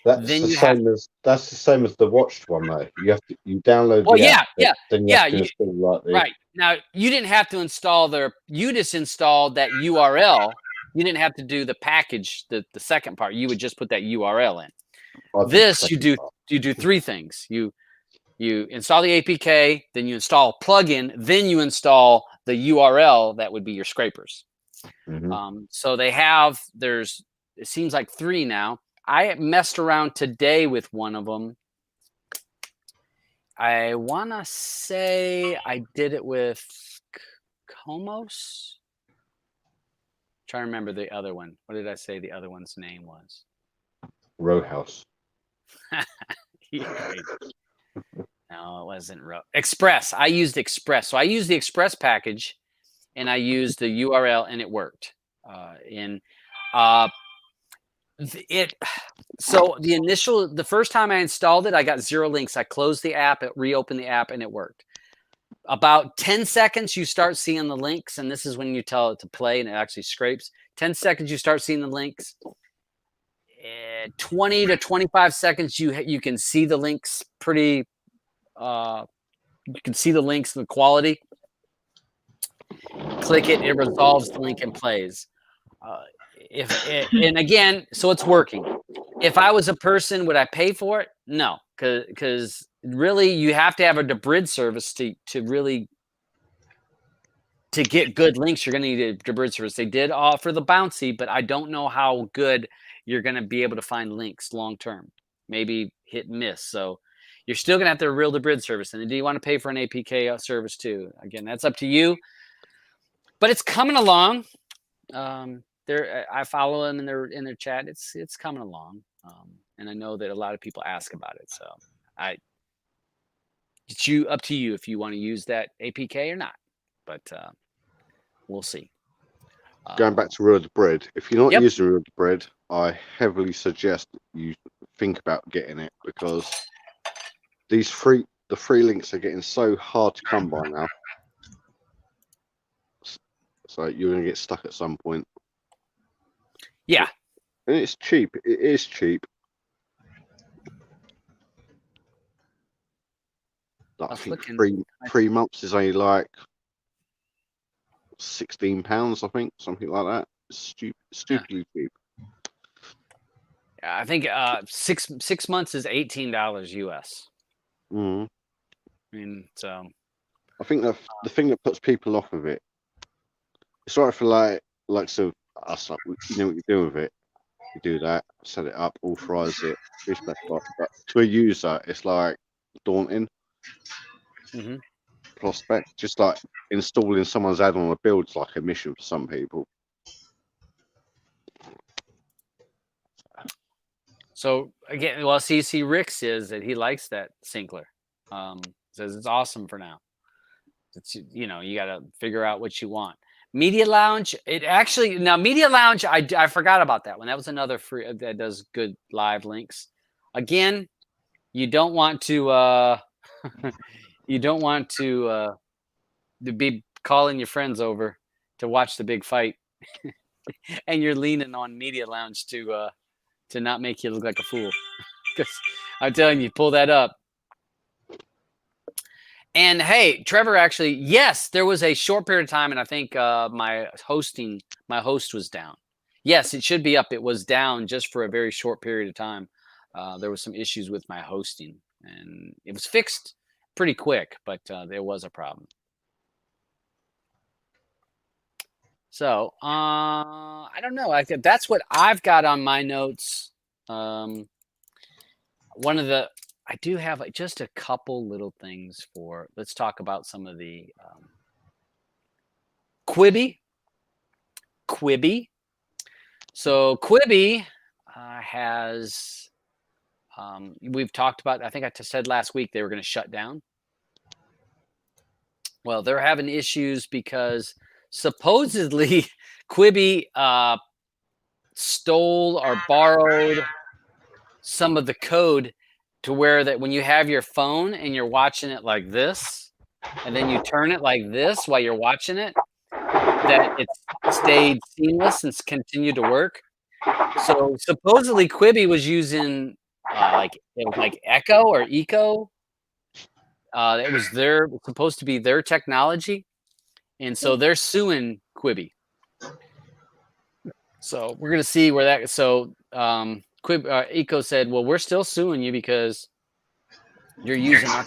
That's Then the you same as the watched one though. You download Well, the yeah, app, yeah, then you have to install like the right. Now you didn't have to install you just installed that URL. You didn't have to do the package, the second part. You would just put that URL in. This you do 3 things. You install the APK, then you install a plugin, then you install the URL that would be your scrapers. So it seems like 3 now. I messed around today with one of them. I want to say I did it with Comos. Trying to remember the other one. What did I say the other one's name was? Row House. No, it wasn't Express. I used Express. So I used the Express package, and I used the URL, and it worked. So the first time I installed it, I got 0 links. I closed the app, it reopened the app, and it worked. About 10 seconds, you start seeing the links, and this is when you tell it to play, and it actually scrapes. 10 seconds, you start seeing the links. 20 to 25 seconds, you can see the links pretty. You can see the links, the quality. Click it, it resolves the link and plays. And again, so it's working. If I was a person, would I pay for it? No, because really you have to have a debrid service to really get good links. You're going to need a debrid service. They did offer the Bouncy, but I don't know how good you're going to be able to find links long term. Maybe hit and miss. So you're still going to have to have a real debrid service. And do you want to pay for an APK service too? Again, that's up to you. But it's coming along. I follow them in their chat. It's coming along, and I know that a lot of people ask about it. So it's up to you if you want to use that APK or not. But we'll see. Going back to Real Bread, if you're not using Real Bread, I heavily suggest you think about getting it, because the free links are getting so hard to come by now. So you're going to get stuck at some point. Yeah. And it's cheap. It is cheap. I think 3 months is only like £16, I think, something like that. Stupidly cheap. Yeah, I think 6 months is $18 US. I mean, so I think the thing that puts people off of it, it's right for like so us, like, you know what you do with it. You do that, set it up, authorize it, but to a user, it's like daunting prospect. Just like installing someone's add-on or build's like a mission for some people. So again, well, see, Rick says that he likes that Sinkler. Says it's awesome for now. It's, you got to figure out what you want. Media Lounge, Media Lounge, I forgot about that one. That was another free that does good live links. Again, you don't want to be calling your friends over to watch the big fight, and you're leaning on Media Lounge to not make you look like a fool. Because I'm telling you, pull that up. And hey, Trevor, actually, yes, there was a short period of time, and I think my host was down. Yes, it should be up. It was down just for a very short period of time. There was some issues with my hosting, and it was fixed pretty quick, but there was a problem. So I don't know. That's what I've got on my notes. I do have just a couple little things for. Let's talk about some of the Quibi. So Quibi has. We've talked about. I think I said last week they were going to shut down. Well, they're having issues because supposedly Quibi stole or borrowed some of the code to where that when you have your phone and you're watching it like this, and then you turn it like this while you're watching it, that it stayed seamless and continued to work. So supposedly Quibi was using like Echo or Eco. It was supposed to be their technology, and so they're suing Quibi. So we're gonna see where that. So Eco said, "Well, we're still suing you because you're using our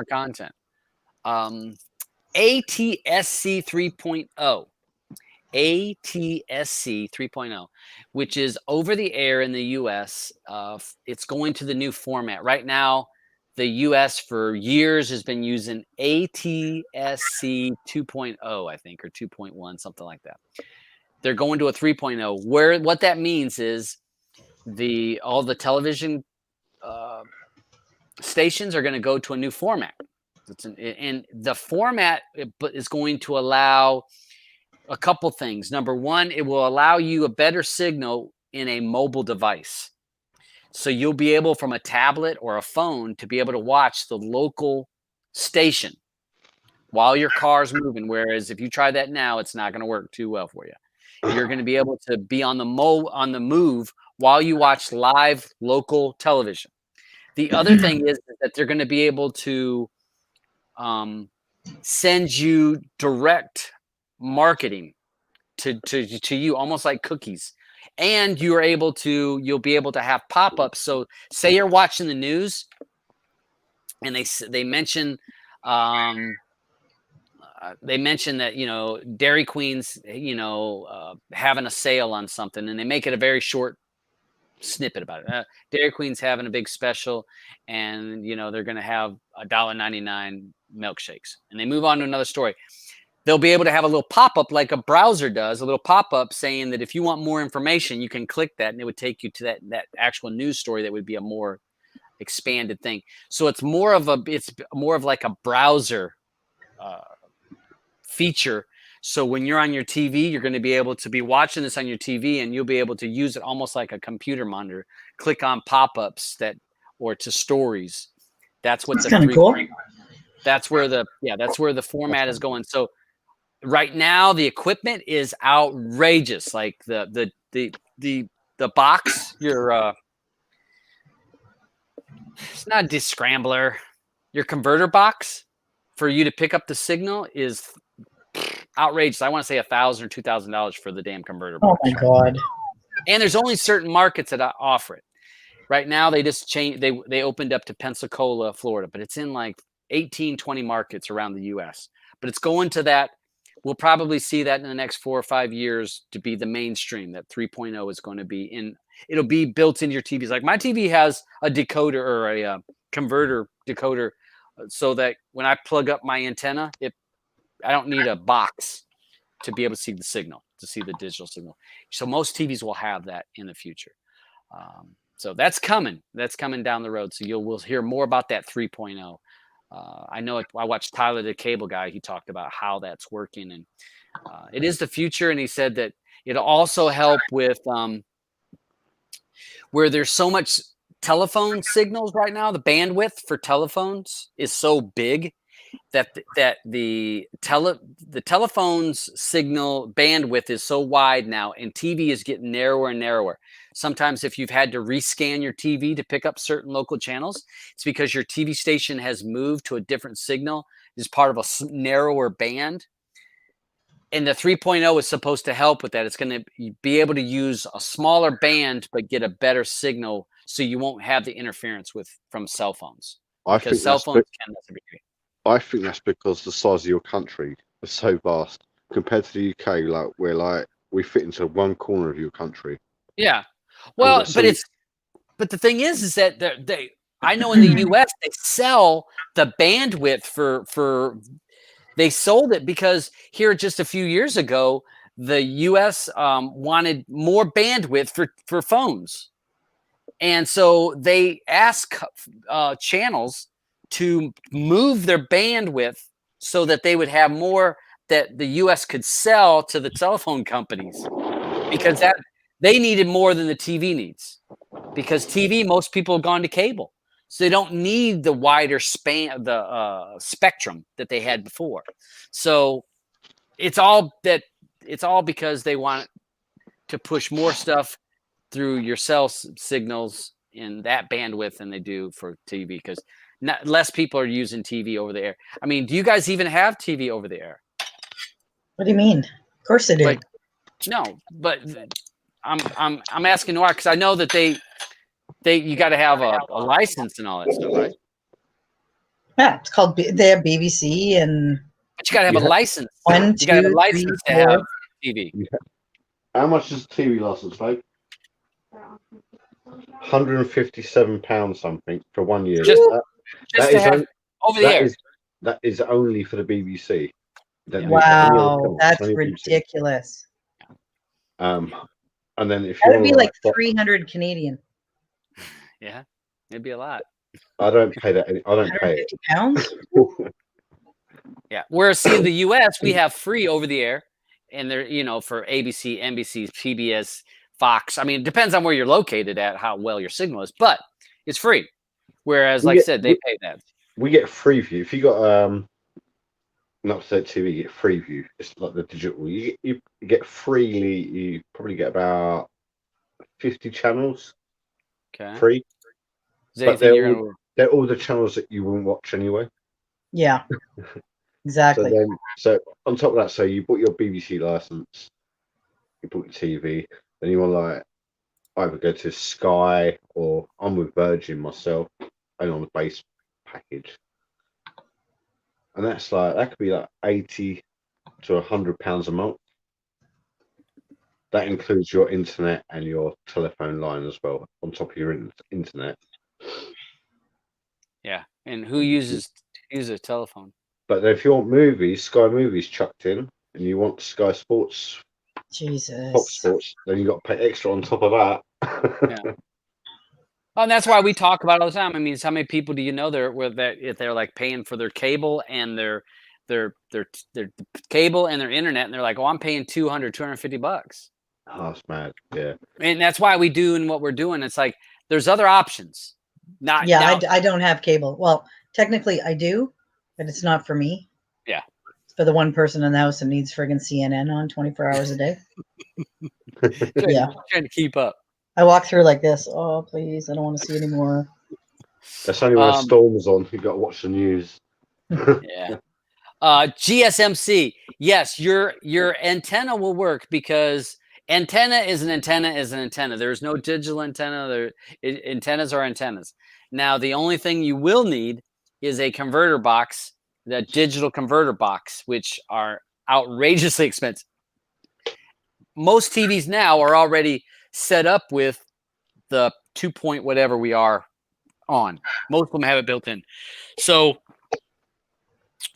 content." ATSC 3.0. ATSC 3.0, which is over the air in the US. It's going to the new format. Right now, the US for years has been using ATSC 2.0, I think, or 2.1, something like that. They're going to a 3.0. What that means is all the television stations are going to go to a new format. And the format is going to allow a couple things. Number one, it will allow you a better signal in a mobile device. So you'll be able, from a tablet or a phone, to be able to watch the local station while your car's moving. Whereas if you try that now, it's not going to work too well for you. You're going to be able to be on the move while you watch live local television. The other thing is that they're going to be able to send you direct marketing to you, almost like cookies. And you'll be able to have pop-ups. So say you're watching the news and they mention that, Dairy Queen's, having a sale on something, and they make it a very short snippet about it. Dairy Queen's having a big special, and they're going to have $1.99 milkshakes, and they move on to another story. They'll be able to have a little pop-up like a browser does, a little pop-up saying that if you want more information, you can click that, and it would take you to that actual news story that would be a more expanded thing. So it's more of like a browser feature. So when you're on your TV, you're going to be able to be watching this on your TV, and you'll be able to use it almost like a computer monitor. Click on pop-ups or to stories. That's kind of cool. That's where the format is going. So right now the equipment is outrageous. Like the box, it's not a descrambler. Your converter box for you to pick up the signal is outrageous. I want to say $1,000 or $2,000 for the damn converter box. Oh my God. And there's only certain markets that offer it. Right now they just changed. They opened up to Pensacola, Florida, but it's in like 18, 20 markets around the US. But it's going to that. We'll probably see that in the next 4 or 5 years to be the mainstream. That 3.0 is going to be in. It'll be built into your TVs. Like my TV has a decoder or a converter decoder, so that when I plug up my antenna, I don't need a box to be able to see the signal, to see the digital signal. So most TVs will have that in the future. So that's coming. That's coming down the road. So we'll hear more about that 3.0. I know I watched Tyler, the cable guy. He talked about how that's working, and it is the future. And he said that it'll also help with where there's so much telephone signals right now. The bandwidth for telephones is so big that the telephone's signal bandwidth is so wide now, and TV is getting narrower and narrower. Sometimes if you've had to rescan your TV to pick up certain local channels, it's because your TV station has moved to a different signal. It's part of a narrower band. And the 3.0 is supposed to help with that. It's going to be able to use a smaller band, but get a better signal, so you won't have the interference from cell phones. Because cell phones can mess up your TV. I think that's because the size of your country is so vast compared to the UK. Like we fit into one corner of your country. Yeah, well, but the thing is that I know in the US they sell the bandwidth for. They sold it because here just a few years ago, the U.S. Wanted more bandwidth for phones. And so they asked channels to move their bandwidth so that they would have more that the U.S. could sell to the telephone companies, because that they needed more than the TV needs, because TV, most people have gone to cable. So they don't need the wider span, the spectrum that they had before. So it's all because they want to push more stuff through your cell signals in that bandwidth than they do for TV, because less people are using TV over the air. I mean, do you guys even have TV over the air? What do you mean? Of course they do. No, but I'm asking Noir because I know that you got to have a license and all that stuff, right? Yeah, it's called. They have BBC and. But you got to have a license. You got to have a license to have TV. Yeah. How much is a TV license, mate? £157 something for 1 year. That is only for the BBC. Wow, that's ridiculous. And then if that would be like 300 Canadian. Yeah, it'd be a lot. I don't pay that. I don't pay it. £150? Yeah. Whereas see in the US, we have free over the air, and they're for ABC, NBC, PBS, Fox. I mean, it depends on where you're located at how well your signal is, but it's free. Whereas, I said, they pay that. We get Freeview. If you got not to say TV, you get Freeview. It's like the digital. You get freely. You probably get about 50 channels. Okay. Free. But they're all the channels that you wouldn't watch anyway. Yeah. Exactly. So on top of that, so you bought your BBC license, you bought your TV, then you want to either go to Sky, or I'm with Virgin myself, and on the base package, and that's that could be like £80 to £100 a month. That includes your internet and your telephone line as well, on top of your internet. Yeah, and who uses a telephone? But if you want movies, Sky Movies chucked in, and you want Sky Sports, Fox Sports, then you got to pay extra on top of that. Yeah. Well, and that's why we talk about it all the time. I mean, how many people do you know if they're like paying for their cable and their cable and their internet, and they're like, "Oh, I'm paying $250." Oh, that's mad. Yeah. And that's why we doing what we're doing. It's like there's other options. I don't have cable. Well, technically I do, but it's not for me. Yeah. It's for the one person in the house that needs friggin' CNN on 24 hours a day. Trying to keep up. I walk through like this. Oh, please, I don't want to see anymore. That's only when a storm's on. You got to watch the news. Yeah. GSMC. Yes, your antenna will work, because antenna is an antenna is an antenna. There's no digital antenna. Antennas are antennas. Now, the only thing you will need is a converter box, the digital converter box, which are outrageously expensive. Most TVs now are already set up with the 2 point whatever we are on. Most of them have it built in. So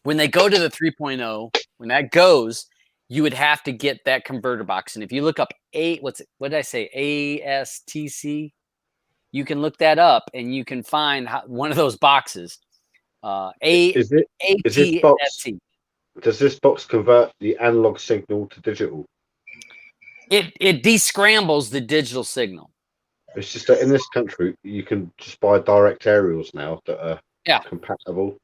when they go to the 3.0, when that goes, you would have to get that converter box. And if you look up what did I say? ASTC, you can look that up and you can find one of those boxes. Does this box convert the analog signal to digital? It descrambles the digital signal. It's just that in this country, you can just buy direct aerials now that are compatible.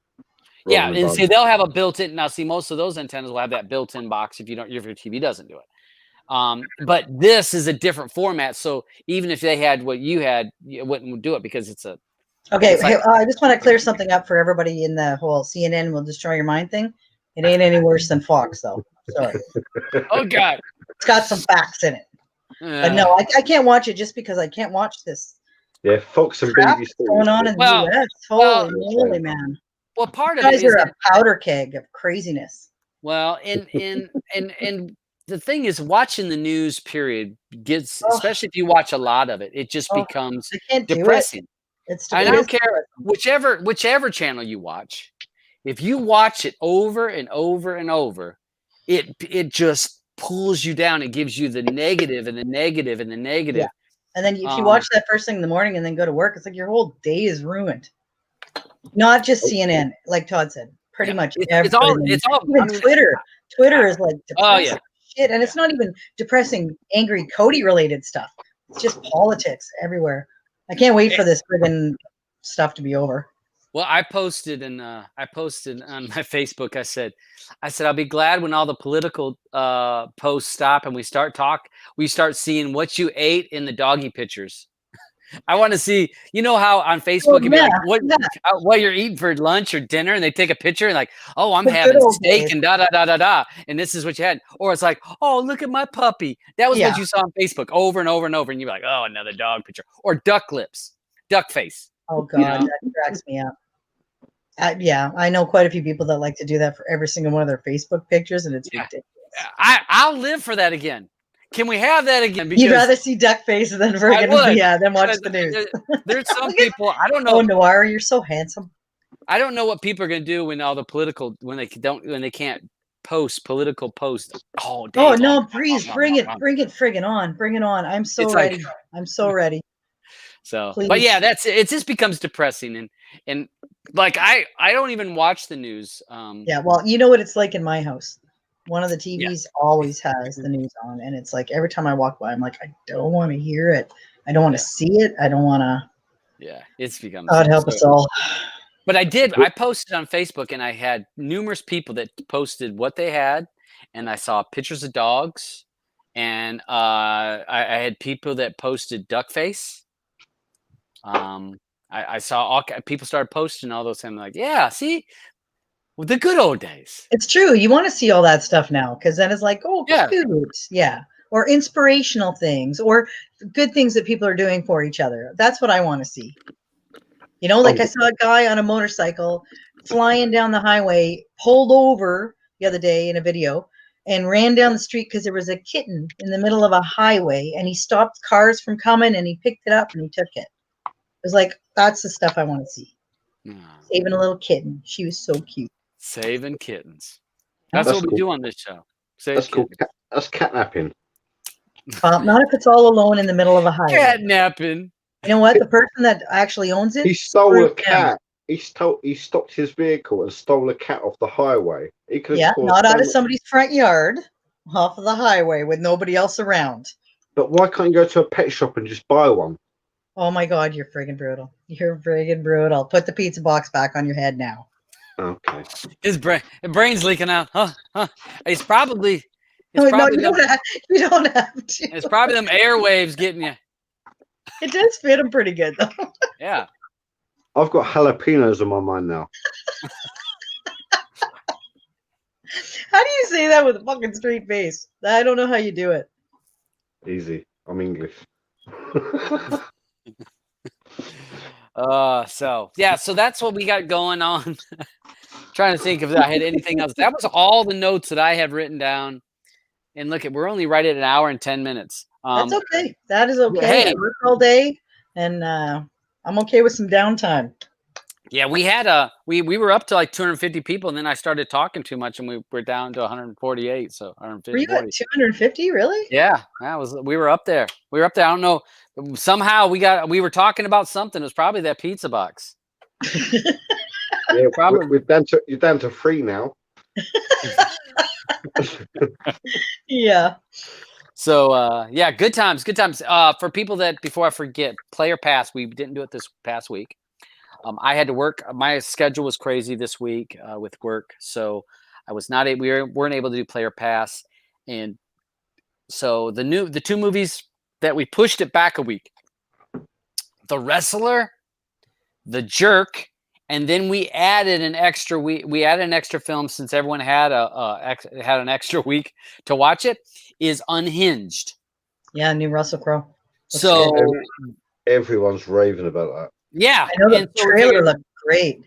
Yeah, and see, they'll have a built-in. Now, see, most of those antennas will have that built-in box if your TV doesn't do it. But this is a different format, so even if they had what you had, it wouldn't do it because it's a. Okay, I just want to clear something up for everybody in the whole CNN will destroy your mind thing. It ain't any worse than Fox, though. Sorry. Oh God. It's got some facts in it. But Uh, no, I can't watch it just because I can't watch this Yeah, Fox and crap BBC. going on in Well, the US. well- Holy moly, man. well, part You of it guys is are that, a powder keg of craziness. well, and the thing is, watching the news period gets, Oh. especially if you watch a lot of it, it just Oh, becomes I can't do it. depressing. It's I it don't is care whichever channel you watch. If you watch it over and over and over, it just pulls you down. It gives you the negative and the negative and the negative. And then if you watch that first thing in the morning and then go to work, it's like your whole day is ruined. Not just CNN, like Todd said. Pretty much it's all. everything. I Even mean, Twitter. Twitter is like Oh, depressing yeah. shit, and it's not even depressing, angry Cody related stuff. It's just politics everywhere. I can't wait for this friggin' stuff to be over. Well, I posted on my Facebook. I said, I'll be glad when all the political posts stop and we start seeing what you ate in the doggy pictures. I want to see, you know how on Facebook it'd be like, what you're eating for lunch or dinner, and they take a picture and like, oh, I'm The having good old steak days. and da da da da da, and this is what you had. Or it's like, oh, look at my puppy. That was Yeah. what you saw on Facebook over and over and over, and you're like, oh, another dog picture. Or duck lips, duck face. Oh God, You know? that cracks me up. Yeah, I know quite a few people that like to do that for every single one of their Facebook pictures, and it's ridiculous. I'll live for that again. Can we have that again? You'd rather see duck face than friggin' than watch the news. There's some people I don't know. Oh, Noir, you're so handsome. I don't know what people are going to do when all the political when they can't post political posts. Oh no, please bring it friggin' on, bring it on. I'm so ready. I'm so ready. So, Please. but yeah, it just becomes depressing and like I don't even watch the news. Yeah, well, you know what it's like in my house. One of the TVs always has the news on, and it's like every time I walk by, I'm like, I don't want to hear it. I don't want to see it. I don't want to. Yeah, it's become. God help us all. But I posted on Facebook, and I had numerous people that posted what they had, and I saw pictures of dogs, and I had people that posted duck face. I saw all people started posting all those things. I'm like, yeah, see, the good old days. It's true. You want to see all that stuff now because then it's like, oh, cute. Yeah. Or inspirational things or good things that people are doing for each other. That's what I want to see. You know, like I saw a guy on a motorcycle flying down the highway, pulled over the other day in a video and ran down the street because there was a kitten in the middle of a highway and he stopped cars from coming and he picked it up and he took it. It was like, that's the stuff I want to see. Saving a little kitten. She was so cute. Saving kittens. That's what we do on this show. That's cool. That's catnapping. Not if it's all alone in the middle of a highway. Catnapping. You know what? The person that actually owns it. He stole a cat. He stopped his vehicle and stole a cat off the highway. He could not out of somebody's front yard, off of the highway with nobody else around. But why can't you go to a pet shop and just buy one? Oh my God, you're friggin' brutal. You're friggin' brutal. Put the pizza box back on your head now. Okay. His brain's leaking out. Huh. It's probably. No, you don't have to. It's probably them airwaves getting you. It does fit him pretty good though. Yeah. I've got jalapenos on my mind now. How do you say that with a fucking straight face? I don't know how you do it. Easy. I'm English. So that's what we got going on. Trying to think if I had anything else. That was all the notes that I had written down. And look, we're only right at an hour and 10 minutes. That's okay. That is okay. Hey, I work all day, and I'm okay with some downtime. Yeah, we had we were up to like 250 people, and then I started talking too much, and we were down to 148. So 150. Were you at 250? Really? Yeah, we were up there. We were up there. I don't know. Somehow we were talking about something. It was probably that pizza box. Yeah, probably. You're down to 3 now. Yeah. So good times. For people that, before I forget, Player Pass, we didn't do it this past week. I had to work. My schedule was crazy this week with work, so I was not. We weren't able to do Player Pass, and so the 2 movies that we pushed it back a week: The Wrestler, The Jerk, and then we added an extra week. We added an extra film since everyone had an extra week to watch it. Is Unhinged. Yeah, new Russell Crowe. So everyone's raving about that. yeah, I know the trailer looked great.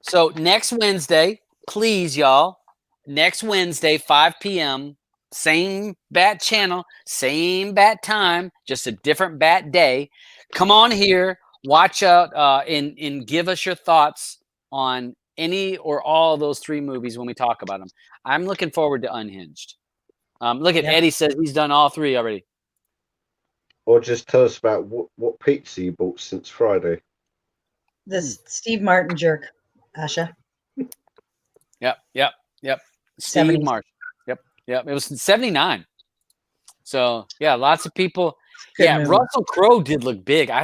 So next Wednesday, please, y'all. Next Wednesday, 5 p.m. Same bat channel, same bat time, just a different bat day. Come on here, watch out, and give us your thoughts on any or all of those 3 movies when we talk about them. I'm looking forward to Unhinged. Look at Eddie says he's done all 3 already. Or just tell us about what pizza you bought since Friday. This Steve Martin jerk, Asha. Yep. Steve 70s. Martin. Yep. It was 79. So yeah, lots of people. Good yeah, movie. Russell Crowe did look big. I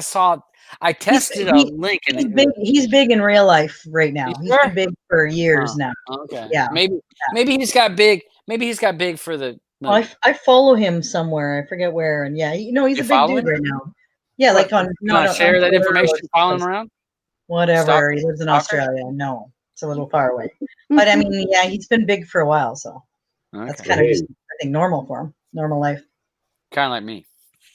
tested a link, and He's big in real life right now. He's sure? been big for years now. Okay. Yeah. Maybe he's got big. Maybe he's got big for the. Well, I follow him somewhere. I forget where. And yeah, he's You a big follow dude him? right now. Yeah, What, like on. You want to share that Twitter information? or Follow him around. whatever. Stalker? He lives in Stalker? Australia. No, it's a little far away. But I mean, yeah, he's been big for a while, so that's kind of just, I think, normal for him. Normal life. Kind of like me,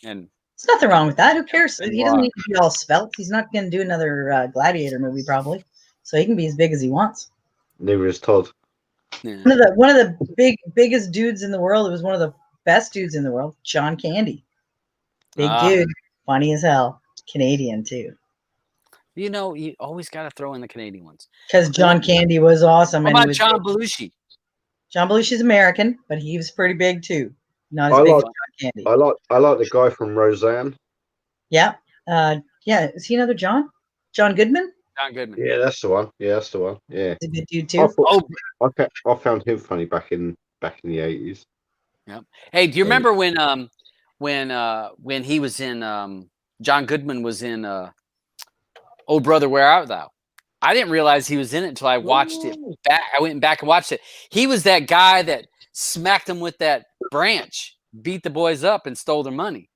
and There's nothing wrong with that. Who cares? And He doesn't need to be all svelte. He's not going to do another Gladiator movie probably, so he can be as big as he wants. Neither is Todd. yeah. One of the biggest dudes in the world. It was one of the best dudes in the world. John Candy, big dude, funny as hell, Canadian too. You know, you always got to throw in the Canadian ones. Because John Candy was awesome. What And about he was John Belushi? John Belushi's American, but he was pretty big too. Not as big as John Candy. I like the guy from Roseanne. Yeah. Yeah. Is he another John? John Goodman? John Goodman. Yeah, that's the one. Yeah. He's a good dude too. I found him funny back in the 80s. Yep. Hey, do you remember when he was in John Goodman was in Oh Brother, Where Art Thou? I didn't realize he was in it until I watched it back. I went back and watched it. He was that guy that smacked him with that branch, beat the boys up, and stole their money.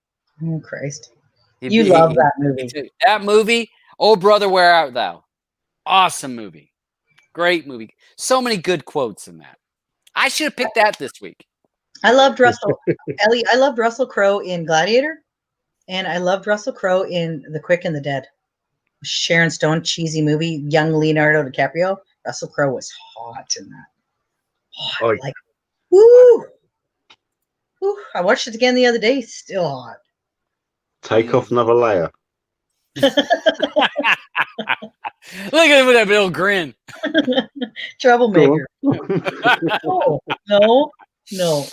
Oh, Christ. You love that movie. That movie, Oh Brother, Where Art Thou? Awesome movie. Great movie. So many good quotes in that. I should have picked that this week. I loved Russell. Ellie, I loved Russell Crowe in Gladiator, and I loved Russell Crowe in The Quick and the Dead. Sharon Stone, cheesy movie, young Leonardo DiCaprio. Russell Crowe was hot in that. Hot, like, woo! Woo! I watched it again the other day. Still hot. Take off another layer. Look at him with that little grin. Troublemaker. No.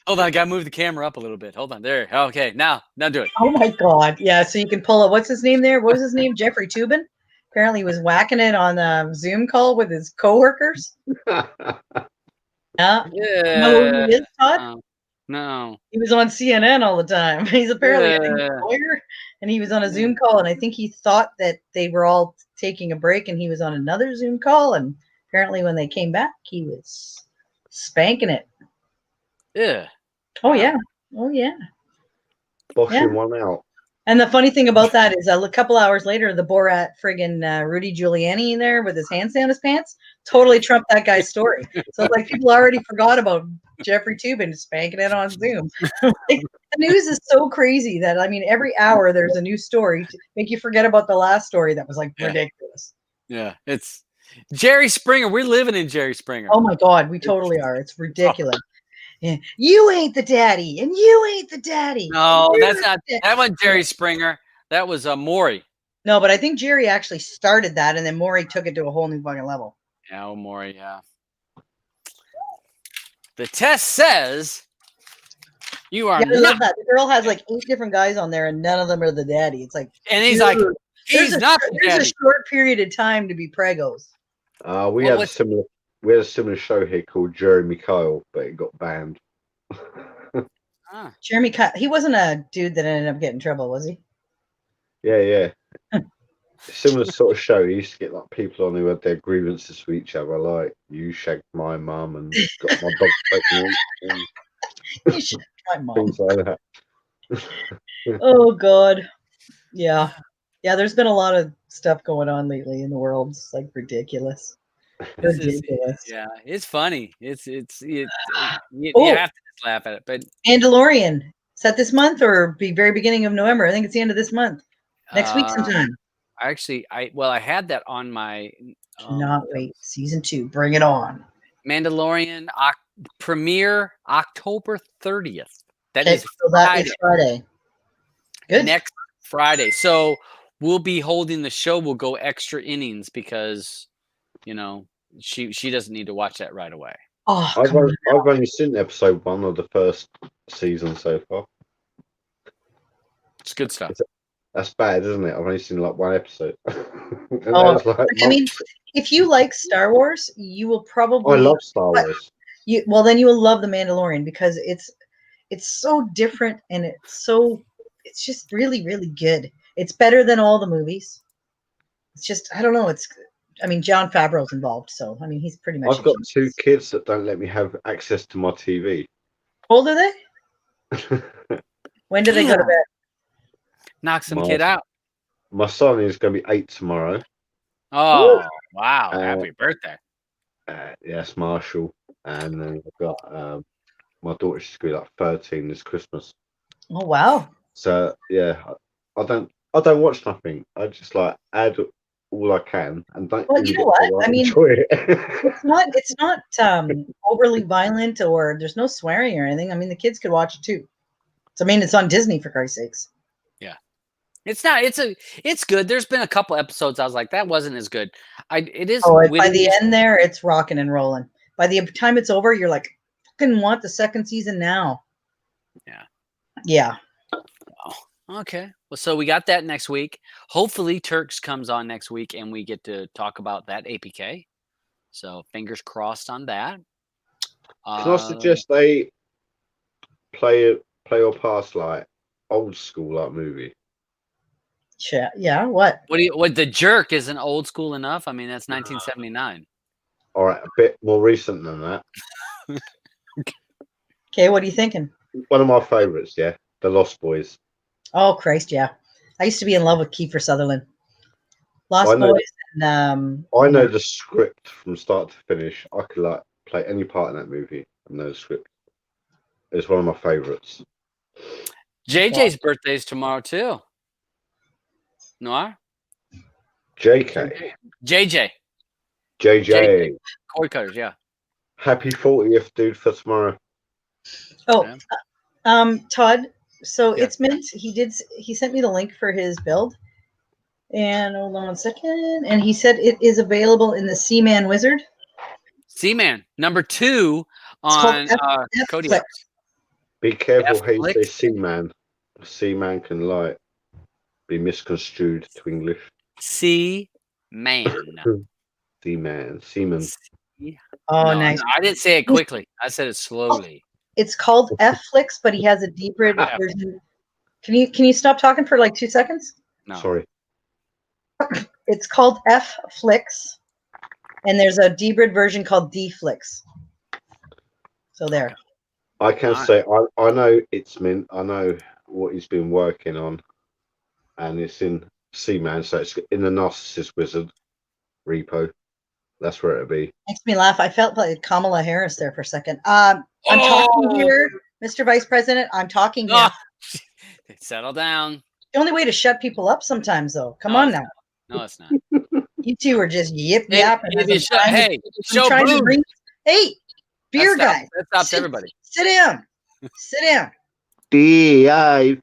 Hold on, I gotta move the camera up a little bit. Hold on, there. Okay, now do it. Oh my God! Yeah, so you can pull up. What's his name there? What was his name? Jeffrey Toobin. Apparently, he was whacking it on a Zoom call with his coworkers. Yeah. Yeah. No, who he is, Todd? No. He was on CNN all the time. He's apparently a lawyer, and he was on a Zoom call, and I think he thought that they were all taking a break, and he was on another Zoom call, and apparently when they came back, he was spanking it. Yeah. Oh, yeah. Oh, yeah. Boshing one out. And the funny thing about that is a couple hours later, the Borat friggin' Rudy Giuliani in there with his hands down his pants totally trumped that guy's story. So like people already forgot about Jeffrey Toobin spanking it on Zoom. Like, the news is so crazy that, I mean, every hour there's a new story to make you forget about the last story that was like ridiculous. Yeah, it's Jerry Springer. We're living in Jerry Springer. Oh my God, we totally are. It's ridiculous. Yeah. You ain't the daddy, and you ain't the daddy. No, that's not. That wasn't Jerry Springer. That was Maury. No, but I think Jerry actually started that, and then Maury took it to a whole new fucking level. Yeah, Maury. Yeah. The test says you are. Yeah, I love that. The girl has like 8 different guys on there, and none of them are the daddy. It's like, and he's like, he's not the daddy. There's a short period of time to be pregos. We had a similar show here called Jeremy Kyle, but it got banned. Jeremy Kyle, he wasn't a dude that ended up getting in trouble, was he? Yeah. Similar sort of show. He used to get like people on who had their grievances with each other, like you shagged my mum and got my dog pregnant. You shagged my mum. Things like that. Oh God, yeah. Yeah, there's been a lot of stuff going on lately in the world. It's like ridiculous. Ridiculous. Yeah, it's funny. You Oh. have to just laugh at it. But Mandalorian. Is that this month or be very beginning of November? I think it's the end of this month. Next week sometime. I had that on my Cannot wait. Season 2. Bring it on. Mandalorian premiere October 30th. That Okay, is so that is Friday. Good. Next Friday. So we'll be holding the show. We'll go extra innings because, she doesn't need to watch that right away. Oh, I've only seen episode 1 of the first season so far. It's good stuff. That's bad, isn't it? I've only seen like 1 episode. I mean, if you like Star Wars, you will probably. I love Star Wars. Then you will love The Mandalorian because it's so different and it's just really, really good. It's better than all the movies. It's just, I don't know. Jon Favreau's involved, so he's pretty much. I've got 2 kids that don't let me have access to my TV. How old are they? When do they go to bed? Knock some kid out. My son is going to be 8 tomorrow. Oh, wow. Happy birthday. Yes, Marshall. And then I've got my daughter, she's going to be like 13 this Christmas. Oh, wow. So, yeah, I don't watch nothing. I just add all I can and don't. Well, you know what? Enjoy it. it's not overly violent or there's no swearing or anything. The kids could watch it too. So, it's on Disney for Christ's sakes. Yeah. It's good. There's been a couple episodes I was like, that wasn't as good. It is. Oh, by the end there, it's rocking and rolling. By the time it's over, you're like, fucking want the second season now. Yeah. Yeah. Oh, okay. Well, so we got that next week. Hopefully Turks comes on next week and we get to talk about that APK. So fingers crossed on that. Can I suggest they play or pass old school movie? Yeah. What? What The Jerk isn't old school enough? That's 1979. All right, a bit more recent than that. Okay, what are you thinking? One of my favorites, yeah, The Lost Boys. Oh Christ, yeah. I used to be in love with Kiefer Sutherland. Lost Boys and I know the script from start to finish. I could play any part in that movie and know the script. It's one of my favorites. JJ's birthday is tomorrow too. Noir? JK. JJ. Cord cutters, yeah. Happy 40th, dude, for tomorrow. Oh, Todd. So it's meant he sent me the link for his build. And hold on 1 second. And he said it is available in the Seaman Wizard. Seaman, number 2 on Kodiak. Be careful how you say Seaman. Seaman can be misconstrued to English. Seaman. Seaman. Oh, nice. No, I didn't say it quickly. I said it slowly. It's called F-Flix, but he has a deeper version. Can you stop talking for 2 seconds? No. Sorry. It's called F-Flix, and there's a debrid version called D-Flix. So there. I can say I know it's mint. I know what he's been working on, and it's in Seaman, so it's in the Narcissist Wizard repo. That's where it'll be. Makes me laugh. I felt like Kamala Harris there for a second. I'm talking here, Mr. Vice President. I'm talking here. Settle down. The only way to shut people up sometimes, though. Come on now. No, it's not. You two are just yapping. Hey, show boom. Hey, beer guy. That stops everybody. Sit down. Sit down. DIVORC.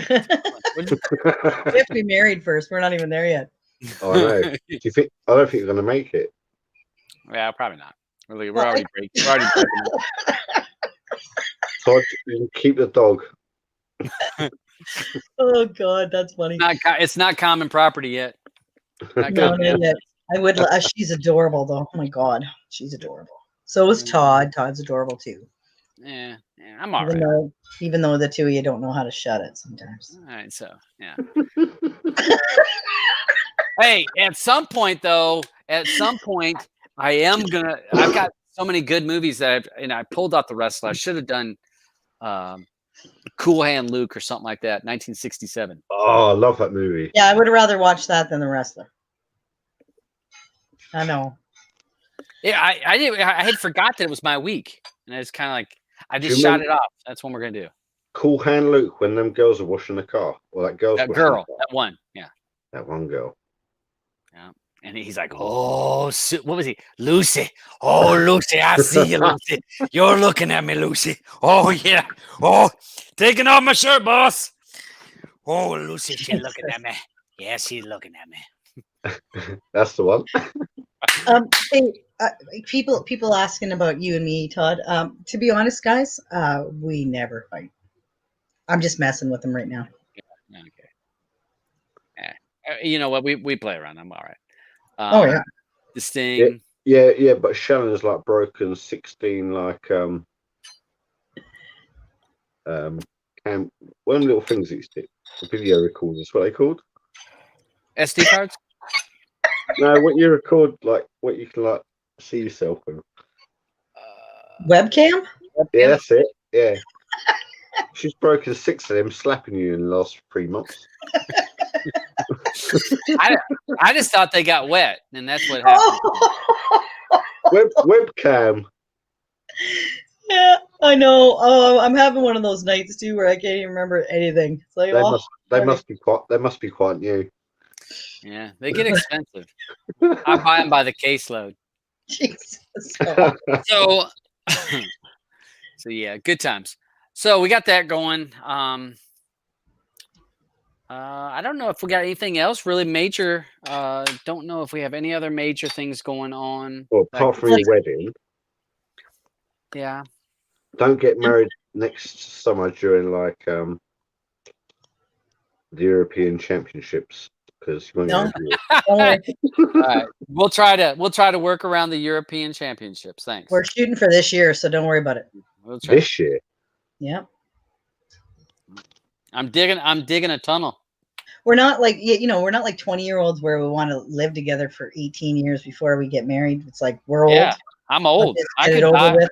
We have to be married first. We're not even there yet. Oh, I know. Do you think? I don't think you're going to make it. Yeah, probably not. We're already breaking. We're already breaking. So you can keep the dog. Oh God, that's funny. It's not common property yet. Not yet. I would. She's adorable, though. Oh my God, she's adorable. So is Todd. Todd's adorable too. Yeah, I'm all right. Even though the two of you don't know how to shut it sometimes. All right, so yeah. Hey, at some point, I am gonna. I've got so many good movies that I pulled out the wrestler. I should have done Cool Hand Luke or something like that. 1967. Oh, I love that movie. Yeah, I would have rather watched that than the wrestler. I know. Yeah, I had forgot that it was my week, and I was kind of like I Do just you shot remember- it off. That's what we're gonna do. Cool Hand Luke when them girls are washing the car, or that girl's That washing girl, the car. that one, yeah. That one girl. And he's like, "Oh, what was he, Lucy? Oh, Lucy, I see you, Lucy. You're looking at me, Lucy. Oh yeah. Oh, taking off my shirt, boss. Oh, Lucy, she's looking at me. Yeah, she's looking at me. That's the one. Hey, people asking about you and me, Todd. To be honest, guys, we never fight. I'm just messing with them right now. Okay. You know what? We play around. I'm all right. Oh yeah. The Sting. Yeah, but Shannon's like broken 16 like one of the little things that you stick, video recorders, what they called? SD cards. No, what you record, like what you can like see yourself with. Webcam? Yeah, that's it. Yeah. She's broken 6 of them, slapping you in the last 3 months. I just thought they got wet, and that's what happened. Webcam. Yeah, I know. Oh, I'm having one of those nights too where I can't even remember anything. It's like, They must be quite new. Yeah, they get expensive. I buy them by the caseload. Jesus. So yeah, good times. So we got that going. I don't know if we got anything else really major. Don't know if we have any other major things going on. Well, apart from your wedding. Yeah. Don't get married next summer during like the European Championships because you won't No. get All right. We'll try to work around the European Championships. Thanks. We're shooting for this year, so don't worry about it. We'll try. this year. Yeah. I'm digging a tunnel. We're not like, we're not like 20-year-olds where we want to live together for 18 years before we get married. It's like we're old. Yeah, I'm old. Let's I get could it over die. with.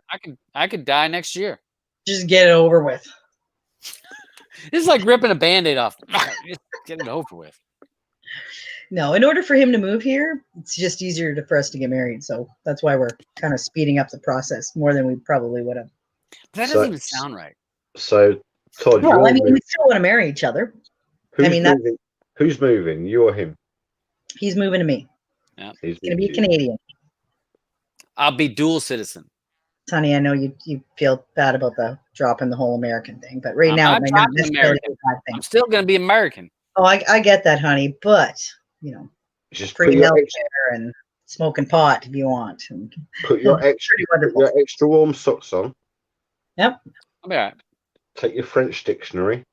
I could die next year. Just get it over with. This is like ripping a Band-Aid off. Just get it over with. No, in order for him to move here, it's just easier for us to get married. So that's why we're kind of speeding up the process more than we probably would have. That doesn't even sound right. So, Todd, Well, you're I mean, we moving. still want to marry each other. Who's I mean, moving? Who's moving? You or him? He's moving to me. Yeah. He's He's going to be moving. Canadian. I'll be dual citizen. Honey, I know you feel bad about the dropping the whole American thing, but right I'm now not it might not dropping necessarily be American. a bad thing. I'm still going to be American. Oh, I get that, honey, but Just put free your, health extra, care and smoking pot if you want. And put your pretty extra, wonderful. your extra warm socks on. Yep, I'll be all right. Take your French dictionary.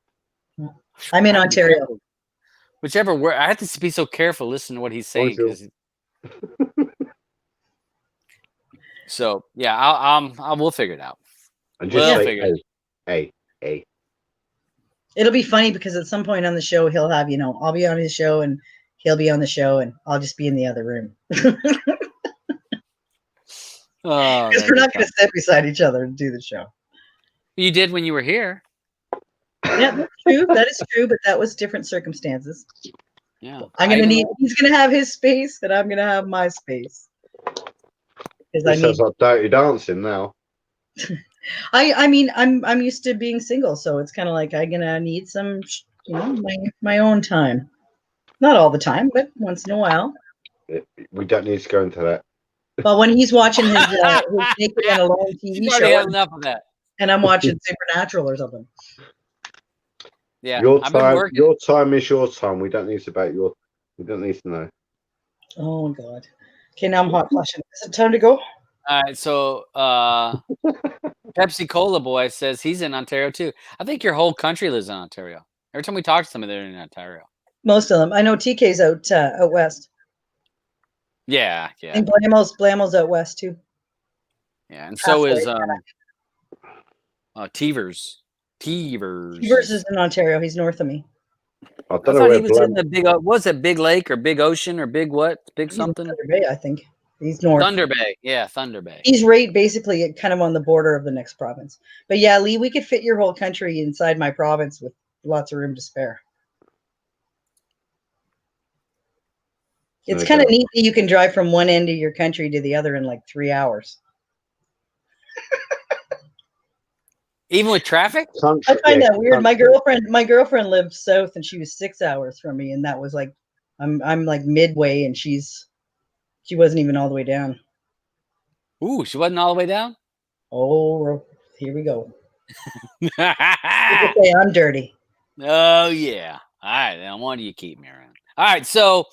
I'm in Ontario. Whichever word. I have to be so careful listening to what he's saying. Bonjour. 'Cause so yeah, I will figure it out. And We'll just figure it say, hey. It'll be funny because at some point on the show he'll have, I'll be on his show and he'll be on the show and I'll just be in the other room. Oh, Because we're not going to sit beside each other and do the show. You did when you were here. Yeah, that's true. That is true, but that was different circumstances. Yeah. He's going to have his space and I'm going to have my space. Because It sounds like dirty dancing now. I mean, I'm used to being single, so it's kind of like I'm gonna need some, my own time. Not all the time, but once in a while. We don't need to go into that. But when he's watching his Naked and Alone TV You've already had show, enough of that. and I'm watching Supernatural or something. Yeah. Your I've been time, working. your time is your time. We don't need to know. Oh God. Okay, now I'm hot flushing. Is it time to go? All right, so Pepsi Cola Boy says he's in Ontario too. I think your whole country lives in Ontario. Every time we talk to somebody, they're in Ontario. Most of them. I know TK's out west. Yeah, And Blamo's out west too. yeah, and so is Halfway. Teevers. Beavers is in Ontario. He's north of me. I I don't know thought where he was in the big. Was it Big Lake or Big Ocean or Big what? Big He's in something. Thunder Bay, I think. He's north. Thunder Bay. Yeah, Thunder Bay. He's right basically kind of on the border of the next province. But yeah, Lee, we could fit your whole country inside my province with lots of room to spare. It's kind of neat that you can drive from one end of your country to the other in like 3 hours. Even with traffic? I find that weird. My girlfriend lived south and she was 6 hours from me, and that was like I'm like midway and she wasn't even all the way down. Ooh, she wasn't all the way down? Oh, here we go. Say I'm dirty. Oh yeah. All right, then why do you keep me around? All right, so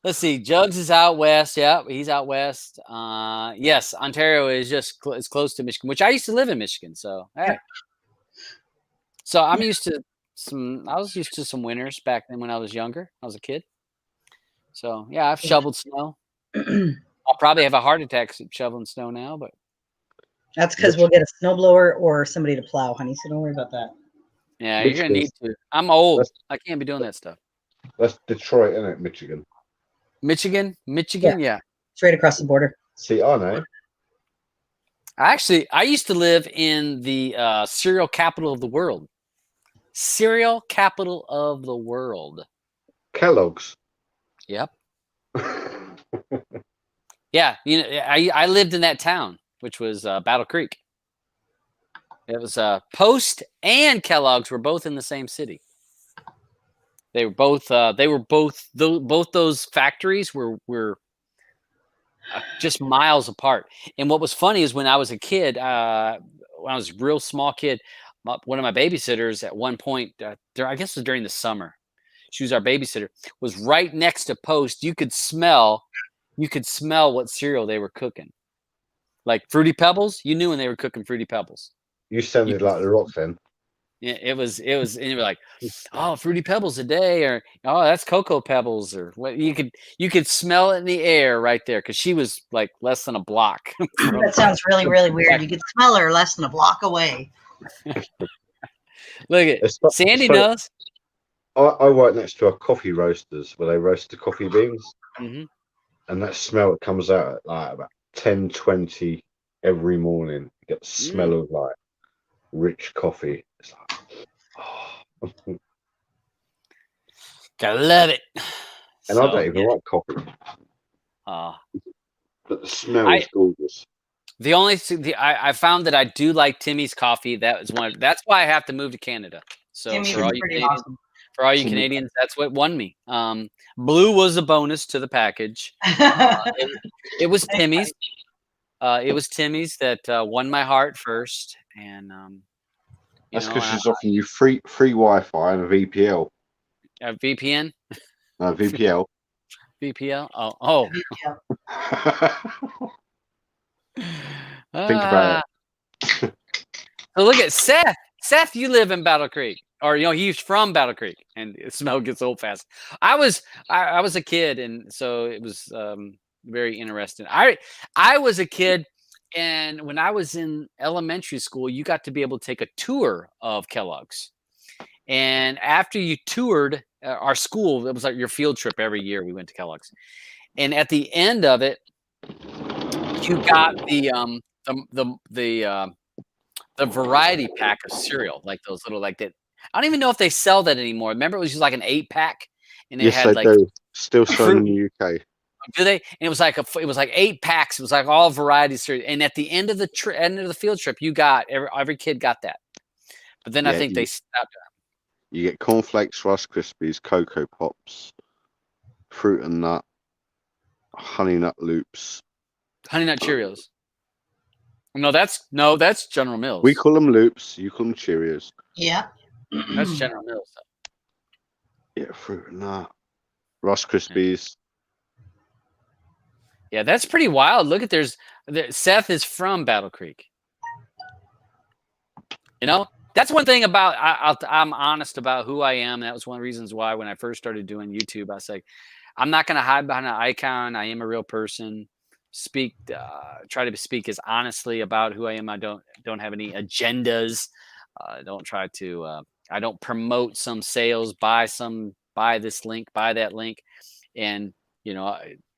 let's see. Jugs is out west. Yeah, he's out west. Yes, Ontario is just it's close to Michigan, which I used to live in Michigan. So hey, so I'm used to some. I was used to some winters back then when I was younger. I was a kid. So yeah, I've shoveled snow. I'll probably have a heart attack shoveling snow now, but that's because we'll get a snowblower or somebody to plow, honey. So don't worry about that. Yeah, you're gonna need to. I'm old. I can't be doing that stuff. That's Detroit, isn't it? Michigan. Michigan, yeah. It's right across the border. See, I know. I used to live in the cereal capital of the world. Cereal capital of the world. Kellogg's. Yep. Yeah, you know, I lived in that town, which was Battle Creek. It was Post and Kellogg's were both in the same city. They were both. Both those factories were just miles apart. And what was funny is when I was a kid, when I was a real small kid, one of my babysitters at one point, I guess it was during the summer, she was our babysitter, was right next to Post. You could smell what cereal they were cooking. Like Fruity Pebbles, you knew when they were cooking Fruity Pebbles. You sounded like the Rock then. Yeah, it was, and you were like, oh, Fruity Pebbles a day, or oh, that's Cocoa Pebbles, or what? You could smell it in the air right there because she was like less than a block. That sounds really, really weird. You could smell her less than a block away. Look at Sandy knows. I work next to a coffee roasters where they roast the coffee beans, and that smell that comes out at like about 10:20 every morning. You get the smell of like rich coffee. It's like, oh. Gotta love it. And I don't even like coffee. But the smell is gorgeous. The only thing I found that I do like Timmy's coffee. That's why I have to move to Canada. So Timmy's for all you pretty Canadians, awesome. For all you Canadians, that's what won me. Blue was a bonus to the package. It was Timmy's. It was Timmy's that won my heart first, and that's because she's offering you free Wi-Fi and a VPL. A VPN. VPL. VPL. Oh. Think about it. So look at Seth. Seth, you live in Battle Creek, or he's from Battle Creek, and the smell gets old fast. I was a kid, and so it was very interesting. I was a kid, and when I was in elementary school, you got to be able to take a tour of Kellogg's, and after you toured our school, it was like your field trip every year. We went to Kellogg's, and at the end of it, you got the variety pack of cereal, like those little like that. I don't even know if they sell that anymore. Remember, it was just like an 8-pack, and it had like do. Still selling in the UK. Do they? And it was like 8 packs. It was like all varieties cereal. And at the end of the end of the field trip, you got every kid got that. But then I think they stopped. You get cornflakes, Rice Krispies, Cocoa Pops, Fruit and Nut, Honey Nut Loops, Honey Nut Cheerios. No, that's General Mills. We call them Loops. You call them Cheerios. Yeah, that's General Mills. Yeah, Fruit and Nut, Rice Krispies. Yeah, that's pretty wild. Look at Seth is from Battle Creek. That's one thing about I'm honest about who I am. That was one of the reasons why when I first started doing YouTube, I was like, I'm not going to hide behind an icon. I am a real person. Try to speak as honestly about who I am. I don't have any agendas. I don't promote some sales, buy this link, buy that link. And,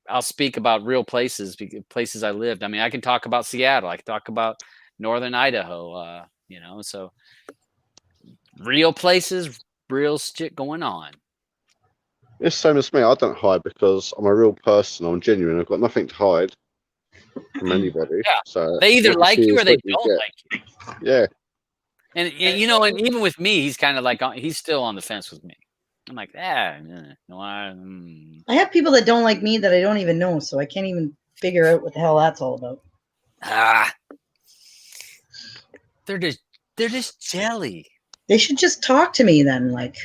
I'll speak about real places I lived. I mean, I can talk about Seattle. I can talk about northern Idaho. You know, so real places, real shit going on. It's the same as me. I don't hide because I'm a real person. I'm genuine. I've got nothing to hide from anybody. Yeah. So They either what like see you or is they what you don't get. like you. Yeah. And you know, and even with me, he's kind of like he's still on the fence with me. I'm like, no, I have people that don't like me that I don't even know, so I can't even figure out what the hell that's all about. They're just jelly. They should just talk to me then. Like,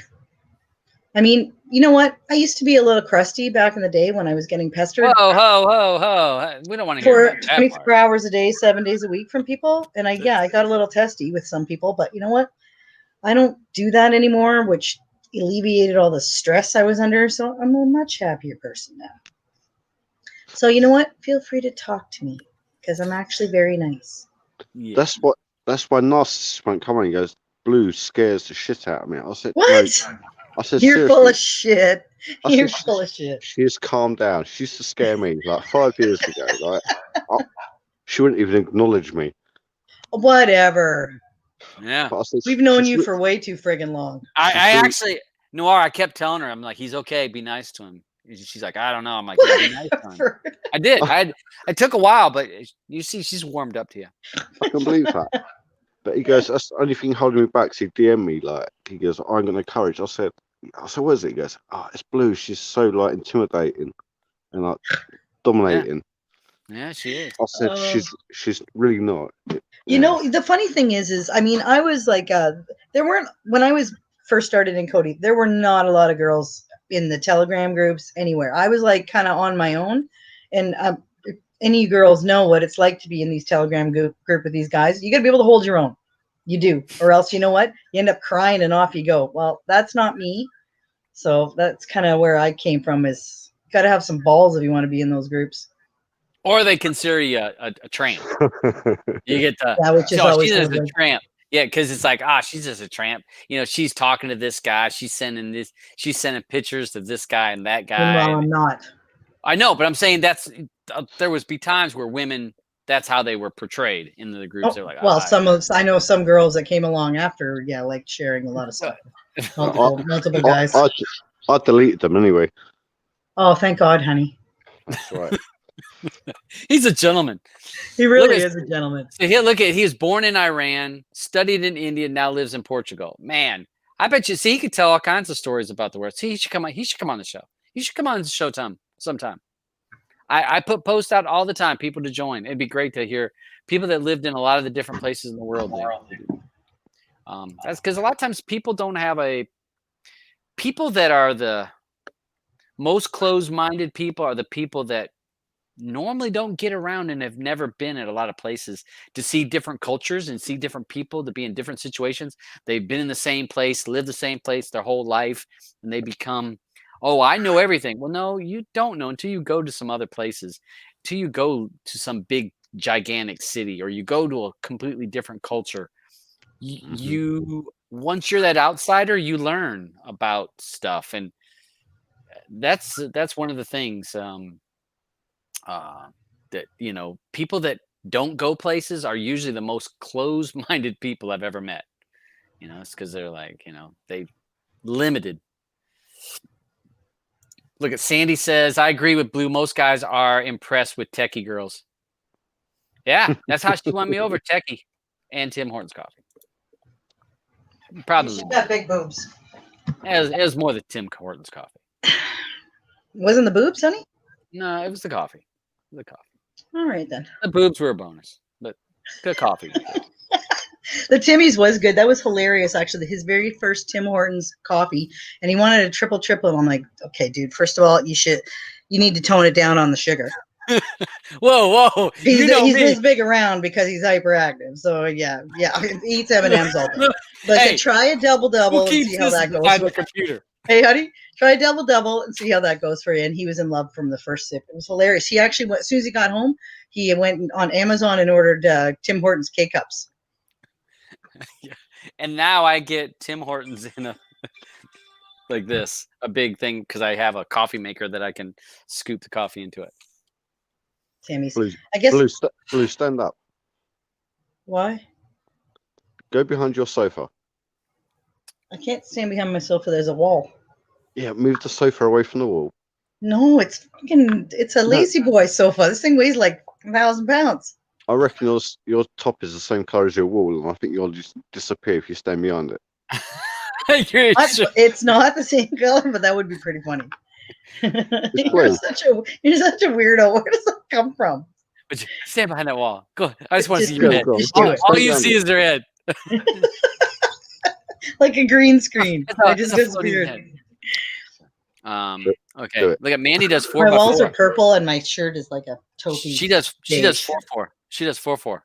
I mean, you know what? I used to be a little crusty back in the day when I was getting pestered. Whoa, ho! We don't want to hear For about that 24 part. hours a day, 7 days a week from people. And I got a little testy with some people, but you know what? I don't do that anymore, which alleviated all the stress I was under. So I'm a much happier person now. So you know what? Feel free to talk to me because I'm actually very nice. Yeah. That's why narcissists won't come on. He goes, Blue scares the shit out of me. I said, What? No. I said, You're seriously. full of shit. You're said, full of shit. She's calmed down. She used to scare me like 5 years ago. Like, she wouldn't even acknowledge me. Whatever. Yeah. We've known you for way too friggin' long. I actually, Noir, I kept telling her, I'm like, he's okay. Be nice to him. She's like, I don't know. I'm like, yeah, be nice to him. I did. It took a while, but you see, she's warmed up to you. I can believe that. But he goes, that's the only thing holding me back. So he DM'd me like, he goes, I ain't got no courage. I said, what is it? He goes, it's Blue. She's so like intimidating and like dominating. Yeah, she is. I said, she's really not. You know, the funny thing is, I mean, I was like, there weren't, when I was first started in Cody, there were not a lot of girls in the Telegram groups anywhere. I was like kind of on my own. And any girls know what it's like to be in these Telegram group with these guys. You got to be able to hold your own. You do. Or else, you know what? You end up crying and off you go. Well, that's not me. So that's kind of where I came from, is got to have some balls if you want to be in those groups. Or they consider you a tramp. You get the, which is always she's just a tramp. Yeah, because it's like, she's just a tramp. You know, she's talking to this guy. She's sending pictures to this guy and that guy. Well, I'm not. I know, but I'm saying there was times where women, that's how they were portrayed in the groups. They're like, well, I know some girls that came along after, like sharing a lot of stuff. Multiple guys. I deleted them anyway. Oh, thank God, honey. That's right. He's a gentleman. He really is a gentleman. So he was born in Iran, studied in India, now lives in Portugal. Man, I bet you. See, he could tell all kinds of stories about the world. See, he should come on. He should come on the show. He should come on the show sometime. I put posts out all the time, people to join. It'd be great to hear people that lived in a lot of the different places in the world. That's because a lot of times people don't have people that are the most closed-minded people are the people that normally don't get around and have never been at a lot of places to see different cultures and see different people, to be in different situations. They've been in the same place, lived the same place their whole life, and they become, I know everything. Well, no, you don't know until you go to some other places, until you go to some big, gigantic city, or you go to a completely different culture. Once you're that outsider, you learn about stuff. And that's one of the things that, people that don't go places are usually the most closed-minded people I've ever met. It's because they're like, they limited. Look at Sandy says, I agree with Blue. Most guys are impressed with techie girls. Yeah, that's how she won me over, techie and Tim Hortons coffee. Probably. She's got big boobs. It was more the Tim Hortons coffee. Wasn't the boobs, honey? No, it was the coffee. All right, then. The boobs were a bonus, but the coffee. The Timmy's was good. That was hilarious, actually. His very first Tim Hortons coffee, and he wanted a triple. And I'm like, okay, dude. First of all, you need to tone it down on the sugar. Whoa! He's this big around because he's hyperactive. So yeah, he eats M&Ms all day. But hey, try a double and see how that goes. The computer. Hey, honey, try a double and see how that goes for you. And he was in love from the first sip. It was hilarious. He actually went, as soon as he got home, he went on Amazon and ordered Tim Hortons K-Cups. Yeah. And now I get Tim Hortons in like this, a big thing, because I have a coffee maker that I can scoop the coffee into it. Sammy's. Blue, I guess. Blue, stand up. Why? Go behind your sofa. I can't stand behind my sofa. There's a wall. Yeah, move the sofa away from the wall. No, it's a lazy boy sofa. This thing weighs like 1,000 pounds. I reckon your top is the same colour as your wall, and I think you'll just disappear if you stand behind it. It's not the same color, but that would be pretty funny. You're such a weirdo. Where does that come from? But stand behind that wall. Go. I just want to see go, your head. go. All you see is their head. Like a green screen. I just It's a floating disappeared. head. Do Okay. it. Look at Mandy does 4 My by walls 4. are purple and my shirt is like a taupey. She does beige. 4-4. She does 4-4.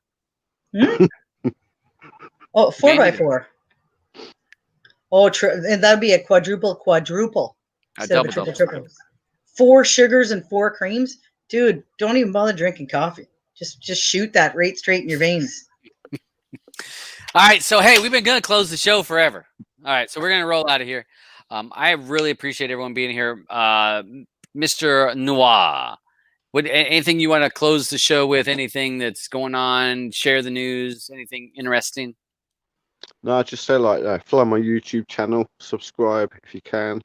Oh, 4 by Mandy 4. Oh, and that'd be a quadruple. A Instead of double. triple. 4 sugars and 4 creams. Dude, don't even bother drinking coffee. Just shoot that right straight in your veins. All right, so hey, we've been gonna close the show forever. All right, so we're gonna roll out of here. I really appreciate everyone being here. Mr. Noir, anything you want to close the show with? Anything that's going on? Share the news. Anything interesting? No, I just say follow my YouTube channel, subscribe if you can.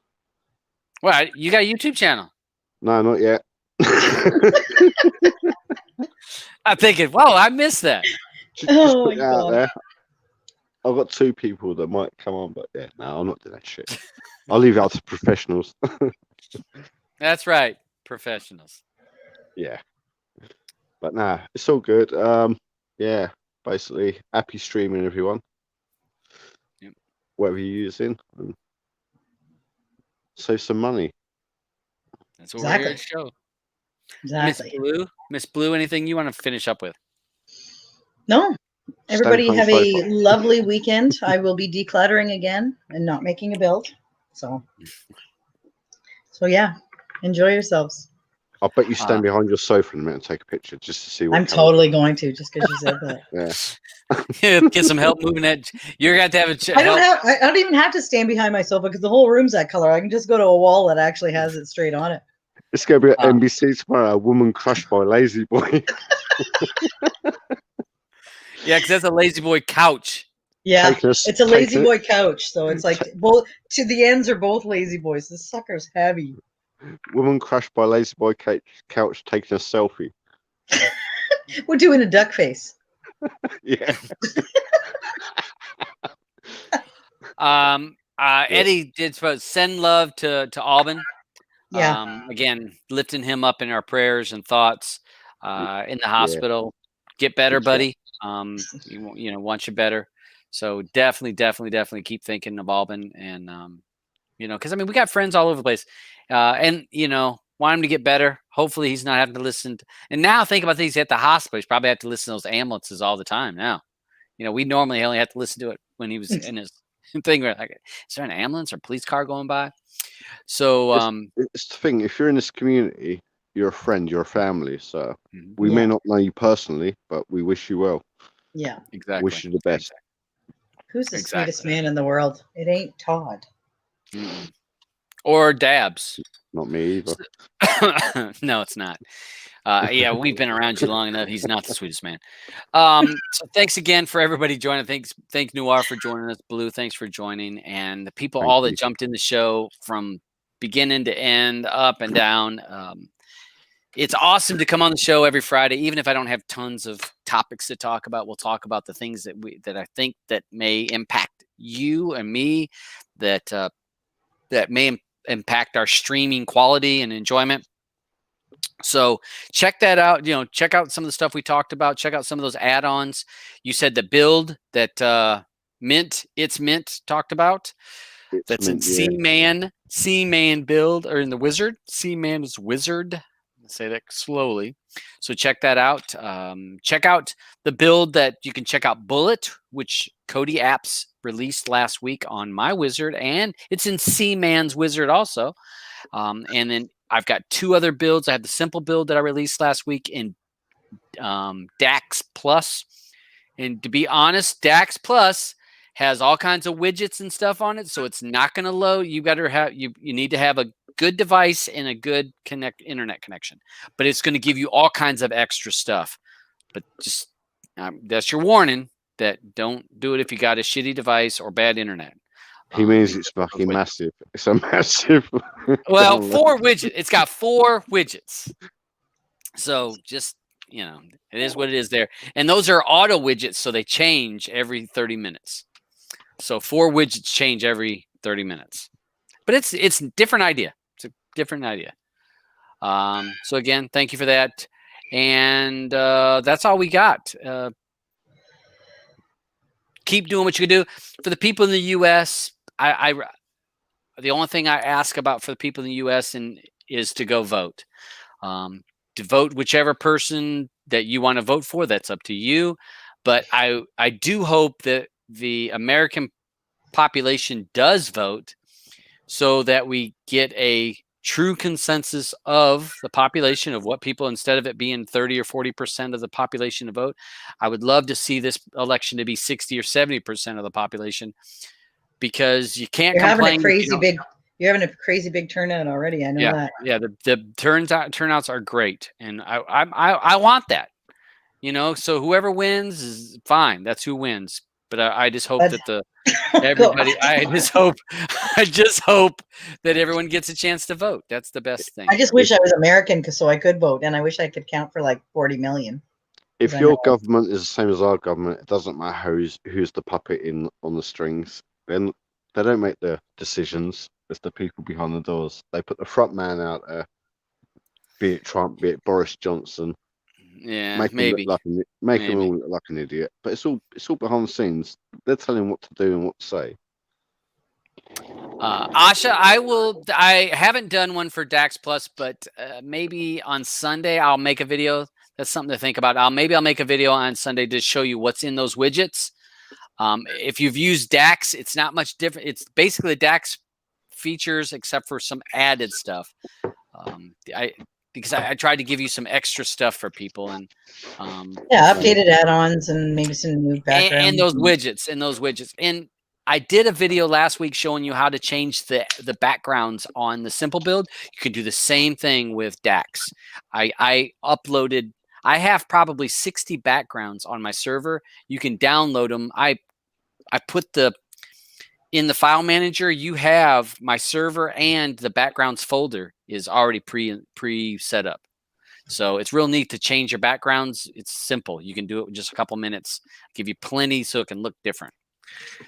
Well, you got a YouTube channel? No, not yet. I'm thinking, whoa, I missed that. Just put it out there. I've got 2 people that might come on, but yeah, no, I'm not doing that shit. I'll leave it up to professionals. That's right, professionals. Yeah, but nah, it's all good. Yeah, basically, happy streaming, everyone. Yep. Whatever you're using, and save some money. That's what we're here to show. Exactly. Miss Blue, anything you want to finish up with? No. Everybody have a lovely weekend. I will be decluttering again and not making a build. So yeah, enjoy yourselves. I bet you stand behind your sofa in a minute and take a picture just to see what. I'm totally going to, just because you said that. Yeah. Get some help moving that. You're going to have a. I don't even have to stand behind my sofa because the whole room's that color. I can just go to a wall that actually has it straight on it. It's going to be at NBC tomorrow. A woman crushed by a lazy boy. Yeah, because that's a lazy boy couch. Yeah, it's a lazy boy couch. So it's like both to the ends are both lazy boys. This sucker's heavy. Woman crushed by lazy boy couch taking a selfie. We're doing a duck face. Yeah. Eddie did send love to Alban. Yeah. Again, lifting him up in our prayers and thoughts in the hospital. Get better, buddy. Want you better. So definitely keep thinking of Alban, and because we got friends all over the place, and want him to get better. Hopefully, he's not having to listen. And now think about things at the hospital. He's probably have to listen to those ambulances all the time now. We normally only have to listen to it when he was in his thing. Where like, is there an ambulance or police car going by? So it's the thing. If you're in this community, you're a friend, you're a family. So we may not know you personally, but we wish you well. Yeah, exactly. Wish you the best. Who's the sweetest man in the world? It ain't Todd. Or Dabs. Not me either. No, it's not. Yeah, we've been around you long enough. He's not the sweetest man. So thanks again for everybody joining. Thanks Noir for joining us. Blue, thanks for joining. And the people that jumped in the show from beginning to end, up and down. It's awesome to come on the show every Friday, even if I don't have tons of topics to talk about. We'll talk about the things that I think that may impact you and me, that may impact our streaming quality and enjoyment. So check that out. Check out some of the stuff we talked about. Check out some of those add-ons. You said the build that Mint talked about. That's in C-Man build, or in the Wizard. C-Man's Wizard. Say that slowly. So check that out. Check out the build that you can check out Bullet, which Cody Apps released last week on my Wizard, and it's in C-Man's Wizard also. And then I've got 2 other builds. I have the simple build that I released last week in Dax Plus. And to be honest, Dax Plus has all kinds of widgets and stuff on it, so it's not going to load. You better have you need to have a good device and a good internet connection. But it's going to give you all kinds of extra stuff. But just that's your warning, that don't do it if you got a shitty device or bad internet. He means it's fucking massive. It's a massive. Well, 4 widgets. It's got 4 widgets. So just, it is what it is there. And those are auto widgets, so they change every 30 minutes. So 4 widgets change every 30 minutes. But it's a different idea. It's a different idea. So again, thank you for that. And that's all we got. Keep doing what you can do. For the people in the U.S., the only thing I ask about for the people in the U.S. is to go vote. To vote whichever person that you want to vote for. That's up to you. But I do hope that the American population does vote so that we get a true consensus of the population of what people, instead of it being 30 or 40% of the population to vote. I would love to see this election to be 60 or 70% of the population, because you can't complain. You're having a crazy big turnout already. I know that. Yeah, the turnouts are great, and I want that. So whoever wins is fine. That's who wins. But I just hope that everybody. I just hope that everyone gets a chance to vote. That's the best thing. I just wish I was American, so I could vote, and I wish I could count for like 40 million. If your government is the same as our government, it doesn't matter who's the puppet on the strings. Then they don't make the decisions. It's the people behind the doors. They put the front man out there, be it Trump, be it Boris Johnson. Yeah, make maybe him all look like an idiot. But it's all behind the scenes. They're telling him what to do and what to say. Asha, I haven't done one for DAX Plus, but maybe on Sunday I'll make a video. That's something to think about. I'll make a video on Sunday to show you what's in those widgets. If you've used DAX, it's not much different. It's basically DAX features except for some added stuff. Because I tried to give you some extra stuff for people, and updated add-ons and maybe some new backgrounds and those widgets. And I did a video last week showing you how to change the backgrounds on the simple build. You can do the same thing with DAX. I uploaded. I have probably 60 backgrounds on my server. You can download them. I put in the file manager, you have my server, and the backgrounds folder is already pre set up. So it's real neat to change your backgrounds. It's simple. You can do it in just a couple minutes. Give you plenty so it can look different.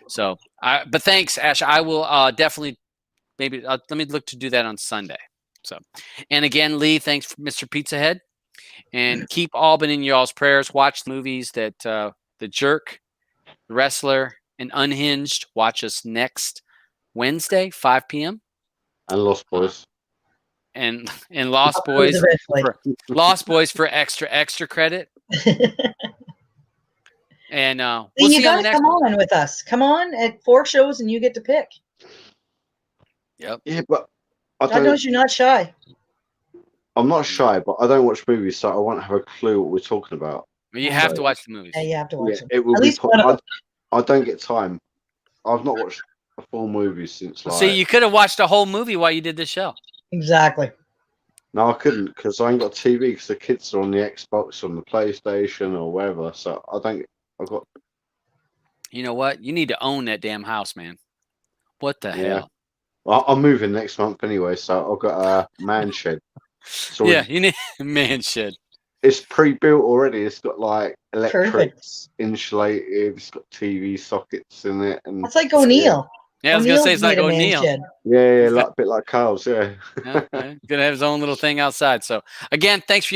So, but thanks, Ash. I will definitely let me look to do that on Sunday. So, and again, Lee, thanks for Mr. Pizza Head, and keep Albin in y'all's prayers. Watch the movies that The Jerk, The Wrestler, and Unhinged. Watch us next Wednesday, 5 p.m. And Lost Boys. And Lost Boys for extra credit. And we'll see you on the next one. Come on with us. Come on at 4 shows and you get to pick. Yep. Yeah, but God knows you're not shy. I'm not shy, but I don't watch movies, so I won't have a clue what we're talking about. But you have to watch the movies. Yeah, you have to watch them. It will I don't get time. I've not watched a full movie since See, you could have watched a whole movie while you did this show. Exactly. No, I couldn't, because I ain't got TV, because the kids are on the Xbox, on the PlayStation, or wherever. So I've got. You know what? You need to own that damn house, man. What the hell? Well, I'm moving next month anyway, so I've got a man shed. You need a man shed. It's pre-built already. It's got like electrics, insulated. It's got TV sockets in it, and it's like O'Neill. Yeah, I was gonna say it's like O'Neill. Yeah, like a bit like Carl's. Yeah, gonna have his own little thing outside. So again, thanks for y'all.